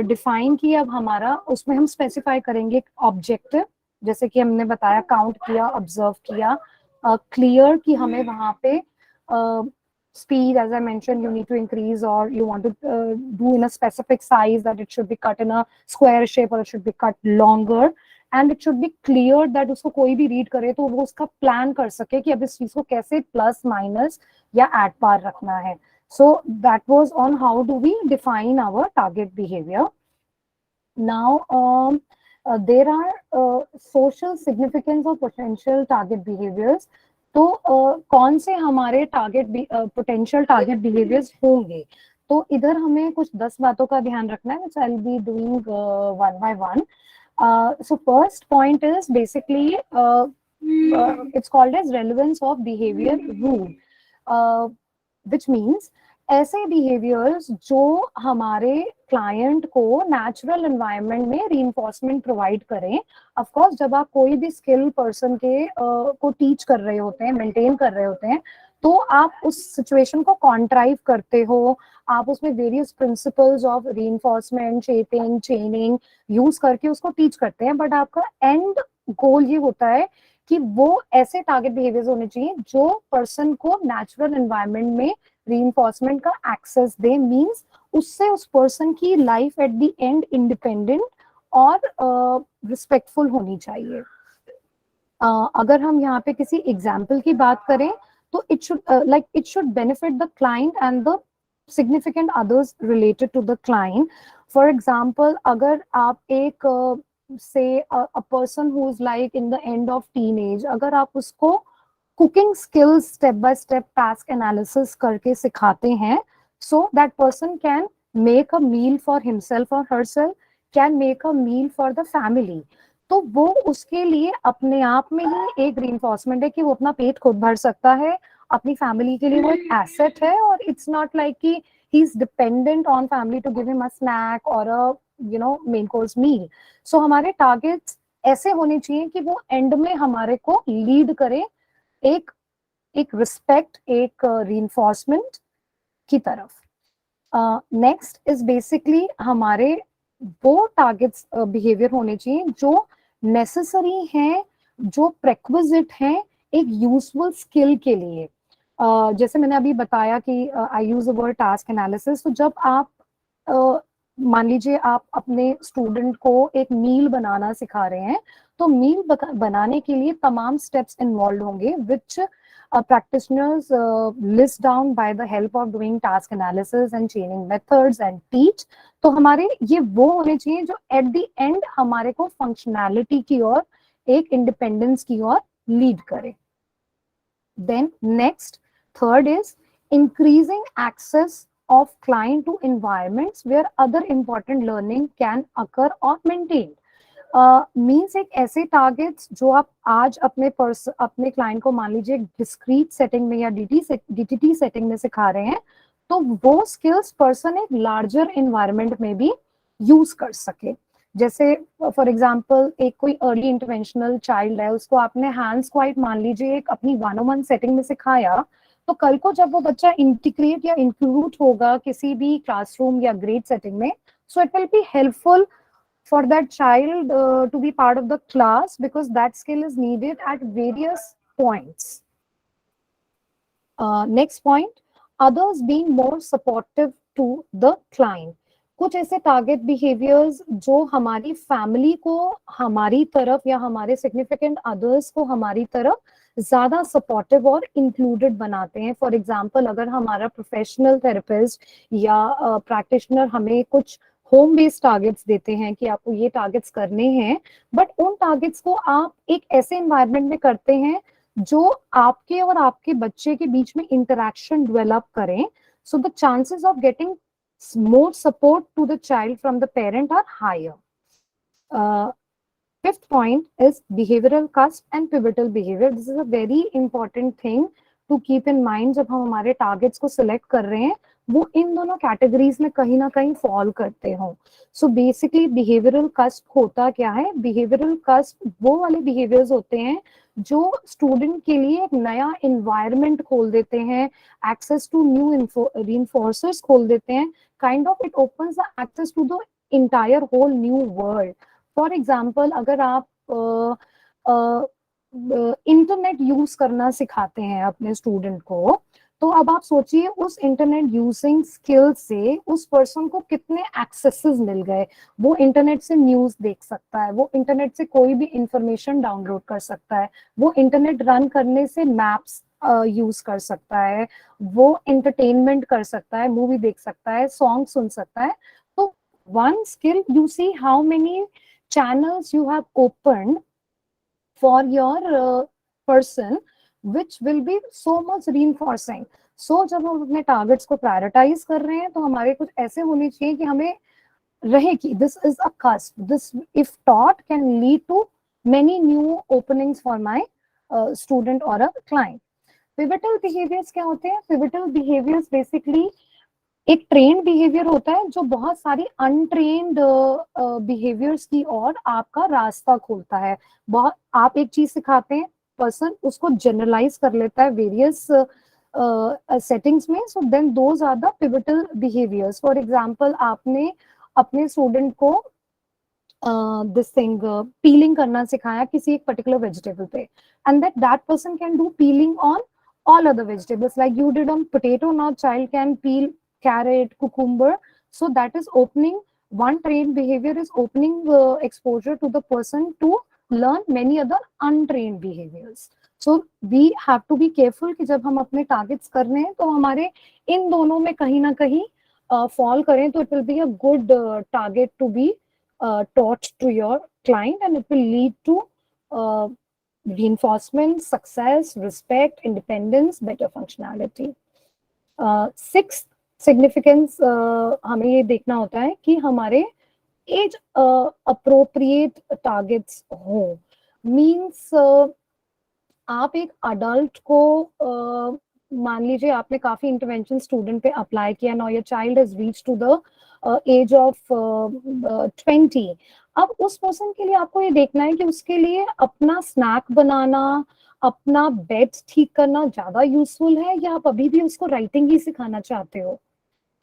define कि अब हमारा उसमें हम specify करेंगे objective, जैसे कि हमने बताया count किया, observe किया, clear कि हमें वहां पे speed, as I mentioned, you need to increase, or you want to do in a specific size, that it should be cut in a square shape or it should be cut longer, and it should be clear that उसको कोई भी read करे तो वो उसका plan कर सके कि अब इस चीज को कैसे plus minus या add bar रखना है. So that was on how do we define our target behavior. Now there are social significance or potential target behaviors. तो कौन से हमारे टारगेट पोटेंशियल टारगेट बिहेवियर्स होंगे, तो इधर हमें कुछ 10 बातों का ध्यान रखना है, which I'll be doing one by one. So first point is basically it's called as relevance of behavior rule, which means ऐसे बिहेवियर्स जो हमारे क्लाइंट को नेचुरल एनवायरनमेंट में रीइंफोर्समेंट प्रोवाइड करें. ऑफ कोर्स जब आप कोई भी स्किल पर्सन के को टीच कर रहे होते हैं, मेंटेन कर रहे होते हैं, तो आप उस सिचुएशन को कॉन्ट्राइव करते हो, आप उसमें various principles of reinforcement, shaping, चेनिंग use करके उसको टीच करते हैं. बट आपका एंड गोल ये होता है कि वो ऐसे टारगेट बिहेवियर्स होने चाहिए जो पर्सन को नेचुरल एनवायरनमेंट में रीइंफोर्समेंट का एक्सेस दे. मींस उससे उस पर्सन की life at the and independent और रिस्पेक्टफुल होनी चाहिए. अगर हम यहाँ पे किसी एग्जाम्पल की बात करें तो it should benefit the client and the significant others related to the client. For example, अगर आप एक say a person who is like in the end of teenage, अगर आप उसको cooking skills step by step task analysis करके सिखाते हैं, so that person can make a meal for himself or herself, can make a meal for the family. तो वो उसके लिए अपने आप में ही एक reinforcement है कि वो अपना पेट खुद भर सकता है, अपनी फैमिली के लिए वो एक एसेट है, और इट्स नॉट लाइक कि he is dependent on family to give him a snack or a main course meal. So हमारे टारगेट्स ऐसे होने चाहिए कि वो एंड में हमारे को लीड करे एक रिस्पेक्ट, एक रीइंफोर्समेंट की तरफ. नेक्स्ट इज बेसिकली हमारे वो टारगेट्स बिहेवियर होने चाहिए जो नेसेसरी हैं, जो प्रेक्विजिट हैं एक यूजफुल स्किल के लिए. जैसे मैंने अभी बताया कि I use the word task analysis. तो जब आप मान लीजिए आप अपने स्टूडेंट को एक मील बनाना सिखा रहे हैं, तो मील बनाने के लिए तमाम स्टेप्स इन्वॉल्व होंगे, विच practitioners list down by the help of doing task analysis and chaining methods and teach. तो हमारे ये वो होने चाहिए जो एट द एंड हमारे को फंक्शनैलिटी की ओर, एक इंडिपेंडेंस की ओर लीड करे. Then next, third is increasing access of client to environments where other important learning can occur or maintained. Means एक ऐसे टारगेट्स जो आप आज अपने क्लाइंट को मान लीजिए डिस्क्रीट सेटिंग में या डीटीटी सेटिंग में सिखा रहे हैं, तो वो स्किल्स पर्सन एक लार्जर एनवायरनमेंट में भी यूज कर सके. जैसे फॉर एग्जांपल एक कोई अर्ली इंटरवेंशनल चाइल्ड है, उसको आपने हैंड स्क्वाइट मान लीजिए एक अपनी 101 सेटिंग में सिखाया, तो कल को जब वो बच्चा इंटीग्रेट या इंक्लूड होगा किसी भी क्लासरूम या ग्रेड सेटिंग में, so it will be helpful for that child to be part of the class, because that skill is needed at various points. Next point, others being more supportive to the client. कुछ ऐसे target behaviors जो हमारी family को हमारी तरफ या हमारे significant others को हमारी तरफ ज्यादा supportive और included बनाते हैं. For example, अगर हमारा professional therapist या practitioner हमें कुछ होम बेस्ड टारगेट्स देते हैं कि आपको ये टारगेट्स करने हैं, बट उन टारगेट्स को आप एक ऐसे एनवायरनमेंट में करते हैं जो आपके और आपके बच्चे के बीच में इंटरेक्शन डेवलप करें, so the chances of getting more support to the child from the parent are higher. Fifth point is behavioral cusp and pivotal behavior. This is a very important thing to keep in mind जब हम हमारे targets को select कर रहे हैं वो इन दोनों categories में कहीं ना कहीं फॉल करते हो. सो बेसिकली बिहेवियरल कस्प होता क्या है? बिहेवियरल कस्प वो वाले बिहेवियर्स होते हैं जो स्टूडेंट के लिए एक नया इन्वायरमेंट खोल देते हैं, एक्सेस टू न्यू रीइंफोर्सर्स खोल देते हैं. Kind of it opens the access to the entire whole new world. For example, अगर आप इंटरनेट यूज करना सिखाते हैं अपने स्टूडेंट को, तो अब आप सोचिए उस इंटरनेट यूजिंग स्किल से उस पर्सन को कितने एक्सेसेस मिल गए. वो इंटरनेट से न्यूज देख सकता है, वो इंटरनेट से कोई भी इंफॉर्मेशन डाउनलोड कर सकता है, वो इंटरनेट रन करने से मैप्स यूज कर सकता है, वो एंटरटेनमेंट कर सकता है, मूवी देख सकता है, सॉन्ग सुन सकता है. तो one skill, you see how many channels you have opened for your person, which will be so much reinforcing. So जब हम अपने टारगेट्स को प्रायोरिटाइज कर रहे हैं तो हमारे कुछ ऐसे होने चाहिए कि हमें रहे कि this is a cusp, this if taught can lead to many new openings for my student or a client. Pivotal behaviors क्या होते हैं? Pivotal behaviors basically एक ट्रेन्ड बिहेवियर होता है जो बहुत सारी अनट्रेन्ड बिहेवियर्स की ओर आपका रास्ता खोलता है. बहुत आप एक चीज सिखाते हैं, पर्सन उसको जनरलाइज कर लेता है वेरियस सेटिंग्स में. So then those are the pivotal behaviours. For example, आपने अपने स्टूडेंट को दिस थिंग पीलिंग करना सिखाया किसी एक पर्टिकुलर वेजिटेबल पे, and that person can do piling on all other vegetables like you did on potato. Now child can peel carrot, cucumber. So that is opening, one trained behavior is opening exposure to the person to learn many other untrained behaviors. So we have to be careful कि जब हम अपने targets कर रहे हैं तो हमारे इन दोनों में कहीं ना कहीं fall करें तो it will be a good target to be taught to your client, and it will lead to reinforcement, success, respect, independence, better functionality. Sixth significance हमें ये देखना होता है कि हमारे एज अप्रोप्रिएट टारगेट्स हो. मीन्स आप एक अडल्ट को मान लीजिए आपने काफी इंटरवेंशन स्टूडेंट पे अप्लाई किया, now your child has reached to the age of 20. अब उस पर्सन के लिए आपको ये देखना है कि उसके लिए अपना स्नैक बनाना, अपना बेड ठीक करना ज्यादा यूजफुल है या आप अभी भी उसको राइटिंग ही सिखाना चाहते हो.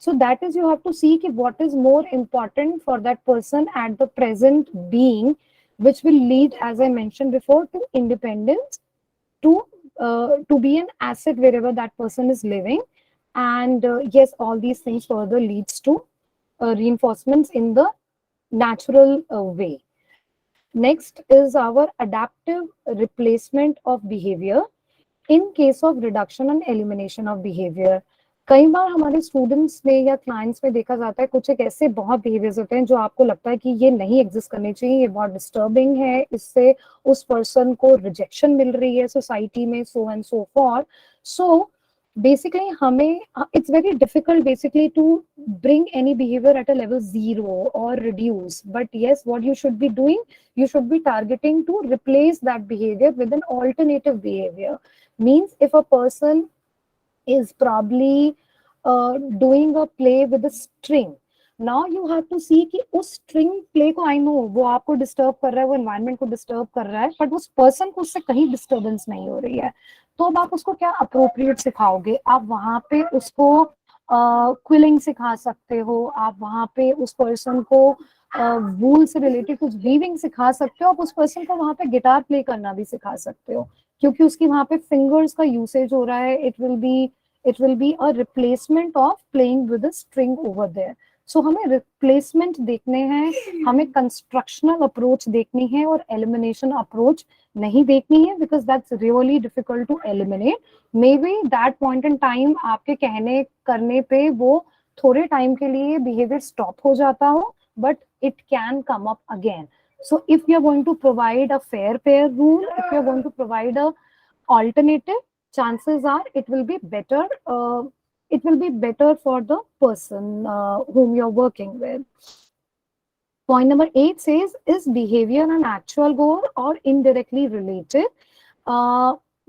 So that is, you have to see कि what is more important for that person at the present being, which will lead, as I mentioned before, to independence, to be an asset wherever that person is living. And yes, all these things further leads to reinforcements in the natural way. Next is our adaptive replacement of behavior in case of reduction and elimination of behavior. कई बार हमारे students में या clients में देखा जाता है कुछ एक ऐसे बहुत बिहेवियर्स होते हैं जो आपको लगता है कि ये नहीं एग्जिस्ट करने चाहिए, ये बहुत डिस्टर्बिंग है, इससे उस पर्सन को रिजेक्शन मिल रही है सोसाइटी में, so and so for. So basically हमें it's very difficult basically to bring any behaviour at a level 0 और reduce, but yes what you should be doing, you should be targeting to replace that behavior with an alternative behavior. Means if a person is probably doing a play with a string, now you have to see कि उस string play को, I know वो आपको disturb कर रहा है, वो environment को disturb कर रहा है, but उस person को उससे कहीं disturbance नहीं हो रही है. तो अब आप उसको क्या appropriate सिखाओगे? आप वहां पे उसको क्विलिंग सिखा सकते हो, आप वहां पे उस पर्सन को वूल से रिलेटेड कुछ वीविंग सिखा सकते हो, आप उस पर्सन को वहां पे गिटार प्ले करना भी सिखा सकते हो क्योंकि उसकी वहां पे फिंगर्स का यूसेज हो रहा है. It will be a replacement of playing with a string over there. So हमें रिप्लेसमेंट देखने हैं, हमें कंस्ट्रक्शनल अप्रोच देखनी है और एलिमिनेशन अप्रोच नहीं देखनी है, because that's really difficult to eliminate. May be that point in time आपके कहने करने पे वो थोड़े टाइम के लिए बिहेवियर स्टॉप हो जाता हो, but it can come up again. So if you are going to provide a fair pair rule, if you are going to provide a alternative, chances are it will be better. It will be better for the person whom you are working with. Point number 8 says, is behavior an actual goal or indirectly related?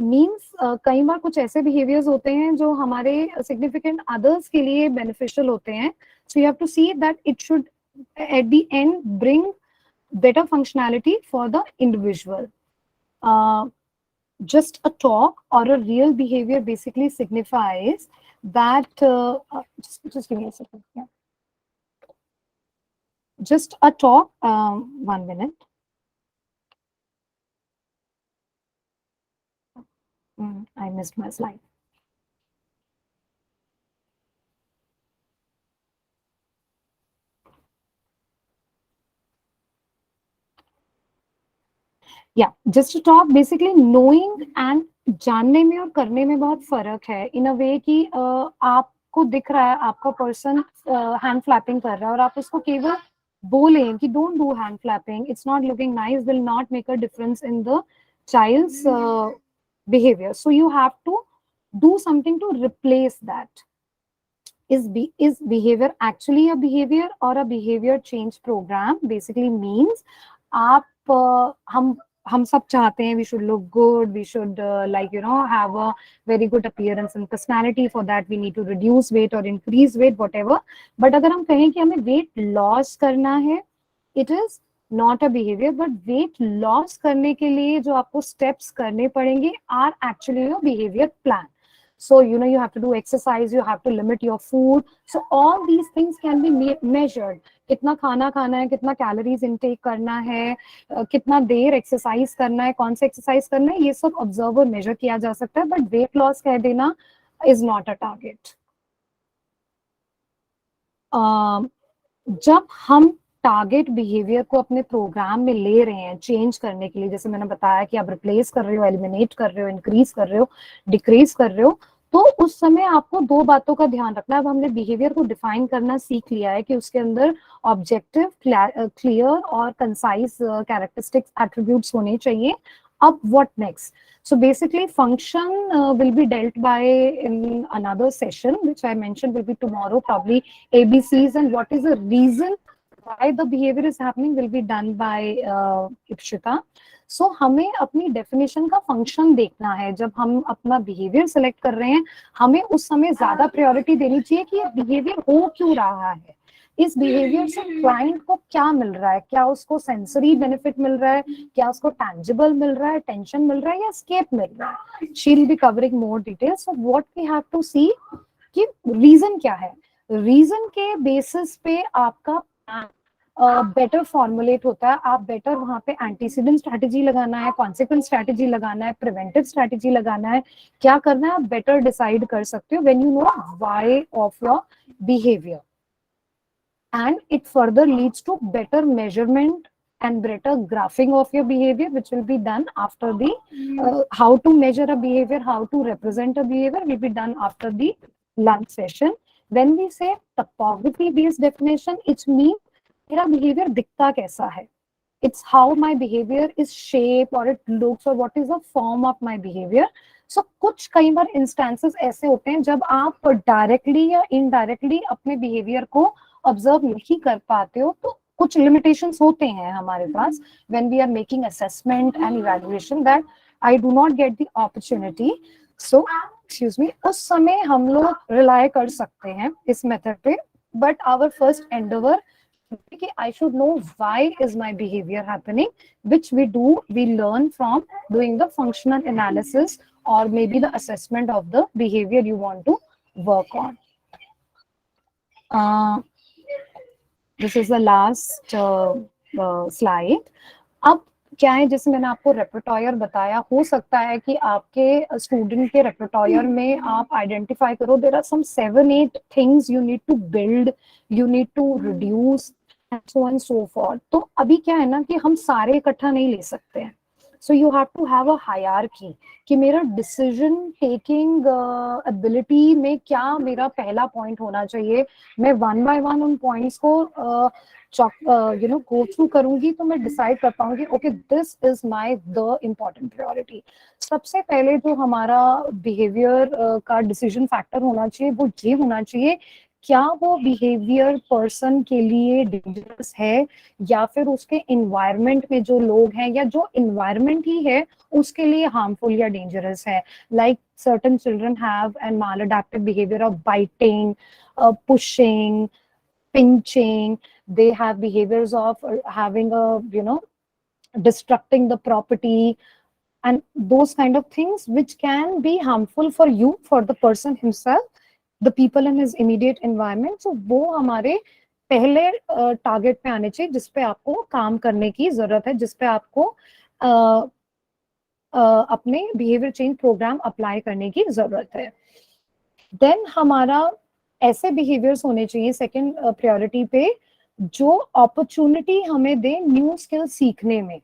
Means कई बार कुछ ऐसे behaviours होते हैं जो हमारे significant others के लिए beneficial होते हैं. So you have to see that it should at the end bring better functionality for the individual. Just a talk or a real behavior basically signifies that just give me a second. Yeah. Just a talk. 1 minute. I missed my slide. Yeah, just to talk, basically knowing and जानने में और करने में बहुत फर्क है. इन अ वे कि आपको दिख रहा है आपका पर्सन हैंड फ्लैपिंग कर रहा है और आप उसको केवल बोलें कि don't do hand flapping, it's not looking nice, will not make a difference in the child's behavior. So you have to do something to replace that. Is behavior actually a behavior or a behavior change program? Basically means आप हम सब चाहते हैं we should look good, we should like have a very good appearance and personality. For that we need to reduce weight or increase weight, whatever. But अगर हम कहें कि हमें weight loss करना है, it is not a behavior, but weight loss करने के लिए जो आपको steps करने पड़ेंगे are actually your behavior plan. So you have to do exercise, you have to limit your food. So all these things can be measured. कितना खाना खाना है, कितना कैलोरीज इनटेक करना है, कितना देर एक्सरसाइज करना है, कौन सा एक्सरसाइज करना है, ये सब ऑब्जर्व और मेजर किया जा सकता है. बट वेट लॉस कह देना इज नॉट अ टारगेट. जब हम टारगेट बिहेवियर को अपने प्रोग्राम में ले रहे हैं चेंज करने के लिए, जैसे मैंने बताया कि आप रिप्लेस कर रहे हो, एलिमिनेट कर रहे हो, इंक्रीज कर रहे हो, डिक्रीज कर रहे हो, तो उस समय आपको दो बातों का ध्यान रखना है. अब हमने बिहेवियर को डिफाइन करना सीख लिया है कि उसके अंदर ऑब्जेक्टिव, क्लियर और कंसाइज कैरेक्टरिस्टिक्स, एट्रीब्यूट्स होने चाहिए. अब what next? So basically function will be dealt by in another session which I mentioned will be tomorrow, probably ABCs and what is the reason why the behavior is happening will be done by Ipshita. So हमें अपनी definition का function देखना है. जब हम अपना behavior select कर रहे हैं हमें उस समय ज्यादा priority देनी चाहिए कि ये behavior हो क्यों रहा है, इस बिहेवियर से क्लाइंट को क्या मिल रहा है, क्या उसको सेंसरी बेनिफिट मिल रहा है, क्या उसको टैंजिबल मिल रहा है, टेंशन मिल रहा है या एस्केप मिल रहा है. She will be covering more details. So what we have to see कि रीजन क्या है. रीजन के बेसिस पे आपका बेटर फॉर्मुलेट होता है. आप बेटर वहां पे एंटीसीडेंट स्ट्रैटेजी लगाना है, कॉन्सिक्वेंस स्ट्रैटेजी लगाना है, प्रिवेंटिव स्ट्रैटेजी लगाना है, क्या करना है आप बेटर डिसाइड कर सकते हो when you know why of your behaviour. And it further leads to better measurement and better graphing of your behavior, which will be done after the how to measure a behavior, how to represent a behavior will be done after the lunch session. When we say topography based definition, it means मेरा behavior दिखता कैसा है. It's how my behavior is shaped or it looks or what is the form of my behavior. So कुछ कई बार instances ऐसे होते हैं जब आप directly या indirectly अपने behavior को ऑब्जर्व नहीं कर पाते हो, तो कुछ लिमिटेशंस होते हैं हमारे पास when we are making assessment and evaluation that I do not get the opportunity. So excuse me, उस समय हम लोग रिलाय कर सकते हैं इस मेथड पे. बट आवर फर्स्ट एंडेवर कि I should know why is my behaviour happening, which we do, we learn from doing the functional analysis और maybe the assessment of the behaviour you want to work on. This is the last slide. अब क्या है, जैसे मैंने आपको रेpertoire बताया, हो सकता है कि आपके स्टूडेंट के रेpertoire में आप आइडेंटिफाई करो there are some 7-8 things you need to build, you need to reduce and so on and so forth. तो अभी क्या है ना कि हम सारे इकट्ठा नहीं ले सकते हैं. So you have to have a hierarchy कि मेरा decision taking ability में क्या मेरा पहला point होना चाहिए. मैं one by one उन points को go through करूंगी तो मैं decide कर पाऊंगी okay this is my the important priority. सबसे पहले जो हमारा behavior का decision factor होना चाहिए वो ये होना चाहिए क्या वो बिहेवियर पर्सन के लिए डेंजरस है या फिर उसके इन्वायरमेंट में जो लोग हैं या जो इन्वायरमेंट ही है उसके लिए हार्मफुल या डेंजरस है. Like certain children have a maladaptive behavior of biting, pushing, pinching. They have behaviors of having a, destructing the property and those kind of things which can be harmful for you, for the person himself, the people in his immediate environment. So वो हमारे पहले target पे आने चाहिए जिस पे आपको काम करने की जरूरत है, जिस पे आपको अपने बिहेवियर चेंज प्रोग्राम अप्लाई करने की जरूरत है. देन हमारा ऐसे बिहेवियर्स होने चाहिए सेकंड प्रायोरिटी पे जो अपॉर्चुनिटी हमें दे न्यू स्किल सीखने में.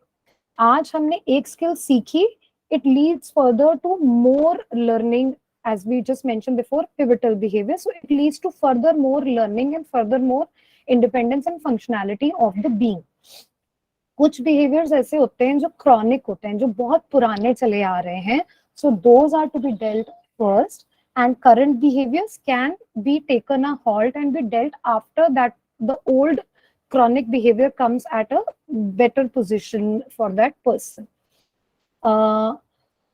आज हमने एक स्किल सीखी, it leads further to more learning, as we just mentioned before, pivotal behavior. So it leads to further more learning and further more independence and functionality of the being. कुछ behaviors ऐसे होते हैं जो chronic होते हैं, जो बहुत पुराने चले आ रहे हैं. So those are to be dealt first, and current behaviors can be taken a halt and be dealt after that the old chronic behavior comes at a better position for that person.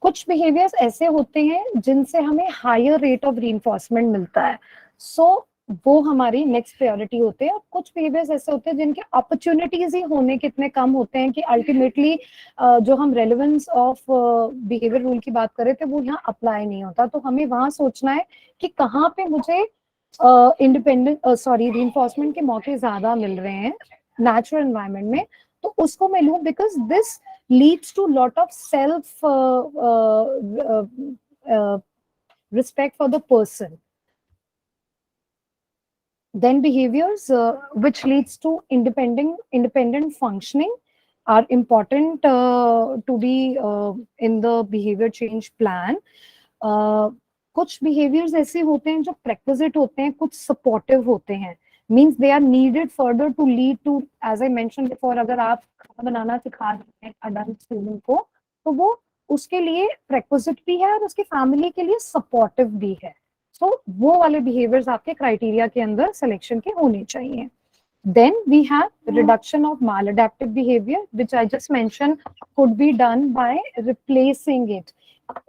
कुछ behaviours ऐसे होते हैं जिनसे हमें higher rate of reinforcement मिलता है, सो वो हमारी नेक्स्ट प्रायोरिटी होते हैं. कुछ बिहेवियर्स ऐसे होते हैं जिनके अपॉर्चुनिटीज ही होने कितने कम होते हैं कि अल्टीमेटली जो हम रेलेवेंस ऑफ बिहेवियर रूल की बात कर रहे थे वो यहाँ अप्लाई नहीं होता. तो हमें वहां सोचना है कि कहाँ पे मुझे रीइंफोर्समेंट के मौके ज्यादा मिल रहे हैं नेचुरल एनवायरनमेंट में, तो उसको मैं लूं, because this leads to lot of self respect for the person. Then behaviors which leads to independent functioning are important to be in the behavior change plan. कुछ behaviors ऐसे होते हैं जो prerequisite होते हैं, कुछ supportive होते हैं, means they are needed further to lead to, as I mentioned before, अगर आप खाना बनाना सिखा रहे हैं adult student को, तो वो उसके लिए prerequisite भी है और उसकी family के लिए supportive भी है. So वो वाले behaviors आपके criteria के अंदर selection के होने चाहिए. Then we have reduction of maladaptive behavior, which I just mentioned could be done by replacing it.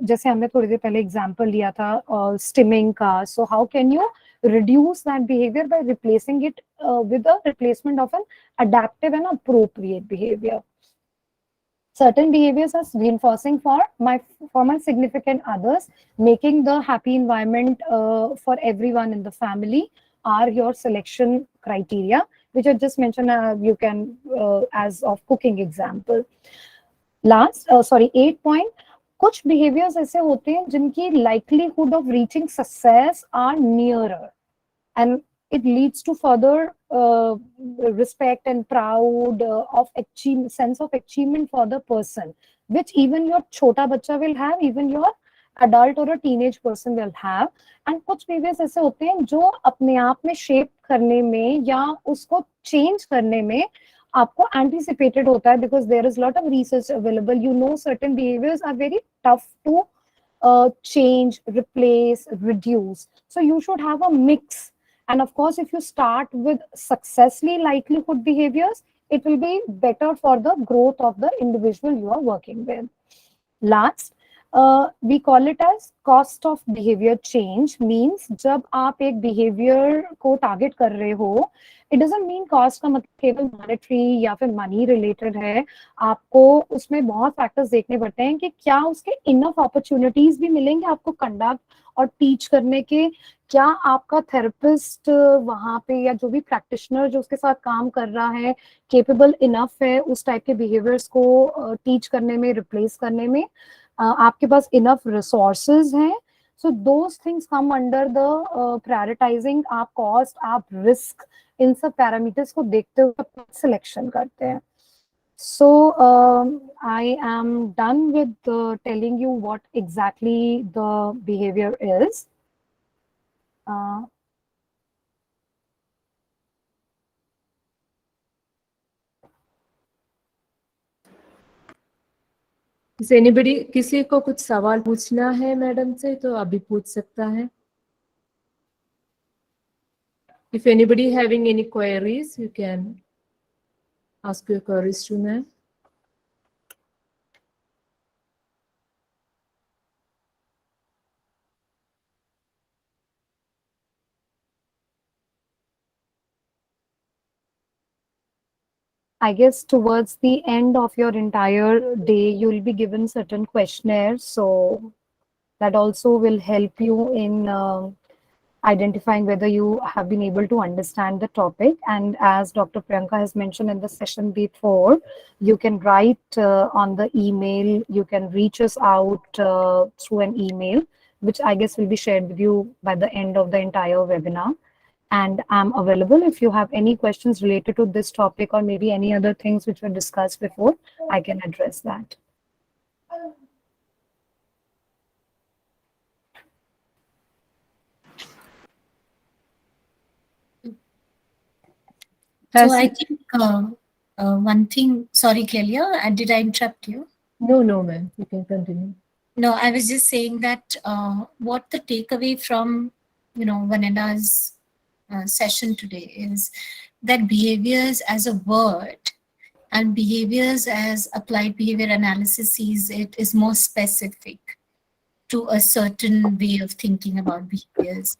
जैसे हमने थोड़ी देर पहले एग्जांपल लिया था स्टिमिंग का. So how can you reduce that behavior by replacing it with a replacement of an adaptive and appropriate behavior. Certain behaviors are reinforcing for my significant others, making the happy environment for everyone in the family are your selection criteria, which I just mentioned. You can as of cooking example. Last 8 point, कुछ behaviors ऐसे होते हैं जिनकी likelihood of reaching success are nearer, and it leads to further respect and proud of sense of achievement for the person, which even your छोटा बच्चा will have, even your adult or a teenage person will have. And कुछ behaviors ऐसे होते हैं जो अपने आप में shape करने में या उसको change करने में आपको anticipated होता है, because there is lot of research available. You know, certain behaviors are very tough to change, replace, reduce. So you should have a mix. And of course, if you start with successfully likelihood behaviors, it will be better for the growth of the individual you are working with. Last, we call it as cost of behavior change. Means जब आप एक behavior को target कर रहे हो, it doesn't mean cost का मतलब केवल monetary या फिर money related है. आपको उसमें बहुत factors देखने पड़ते हैं कि क्या उसके enough opportunities भी मिलेंगे आपको conduct और teach करने के, क्या आपका थेरेपिस्ट वहां पे या जो भी प्रैक्टिशनर जो उसके साथ काम कर रहा है केपेबल इनफ है उस टाइप के बिहेवियर्स को टीच करने में, रिप्लेस करने में, आपके पास इनफ रिसोर्सेज हैं. So those things come under the prioritising. आप कॉस्ट, आप रिस्क, इन सब पैरामीटर्स को देखते हुए सिलेक्शन करते हैं. So I am done with telling you what exactly the behavior is. anybody, किसी को कुछ सवाल पूछना है मैडम से तो अभी पूछ सकता है. If anybody having any queries, you can ask your queries to me. I guess towards the end of your entire day, you'll be given certain questionnaires. So that also will help you in identifying whether you have been able to understand the topic. And as Dr. Priyanka has mentioned in the session before, you can write on the email, you can reach us out through an email, which I guess will be shared with you by the end of the entire webinar. And I'm available if you have any questions related to this topic or maybe any other things which were discussed before, I can address that. So I think one thing, sorry, Clelia, did I interrupt you? No, ma'am. You can continue. No, I was just saying that what the takeaway from, Vanilla's session today is that behaviors as a word and behaviors as applied behavior analysis is more specific to a certain way of thinking about behaviors.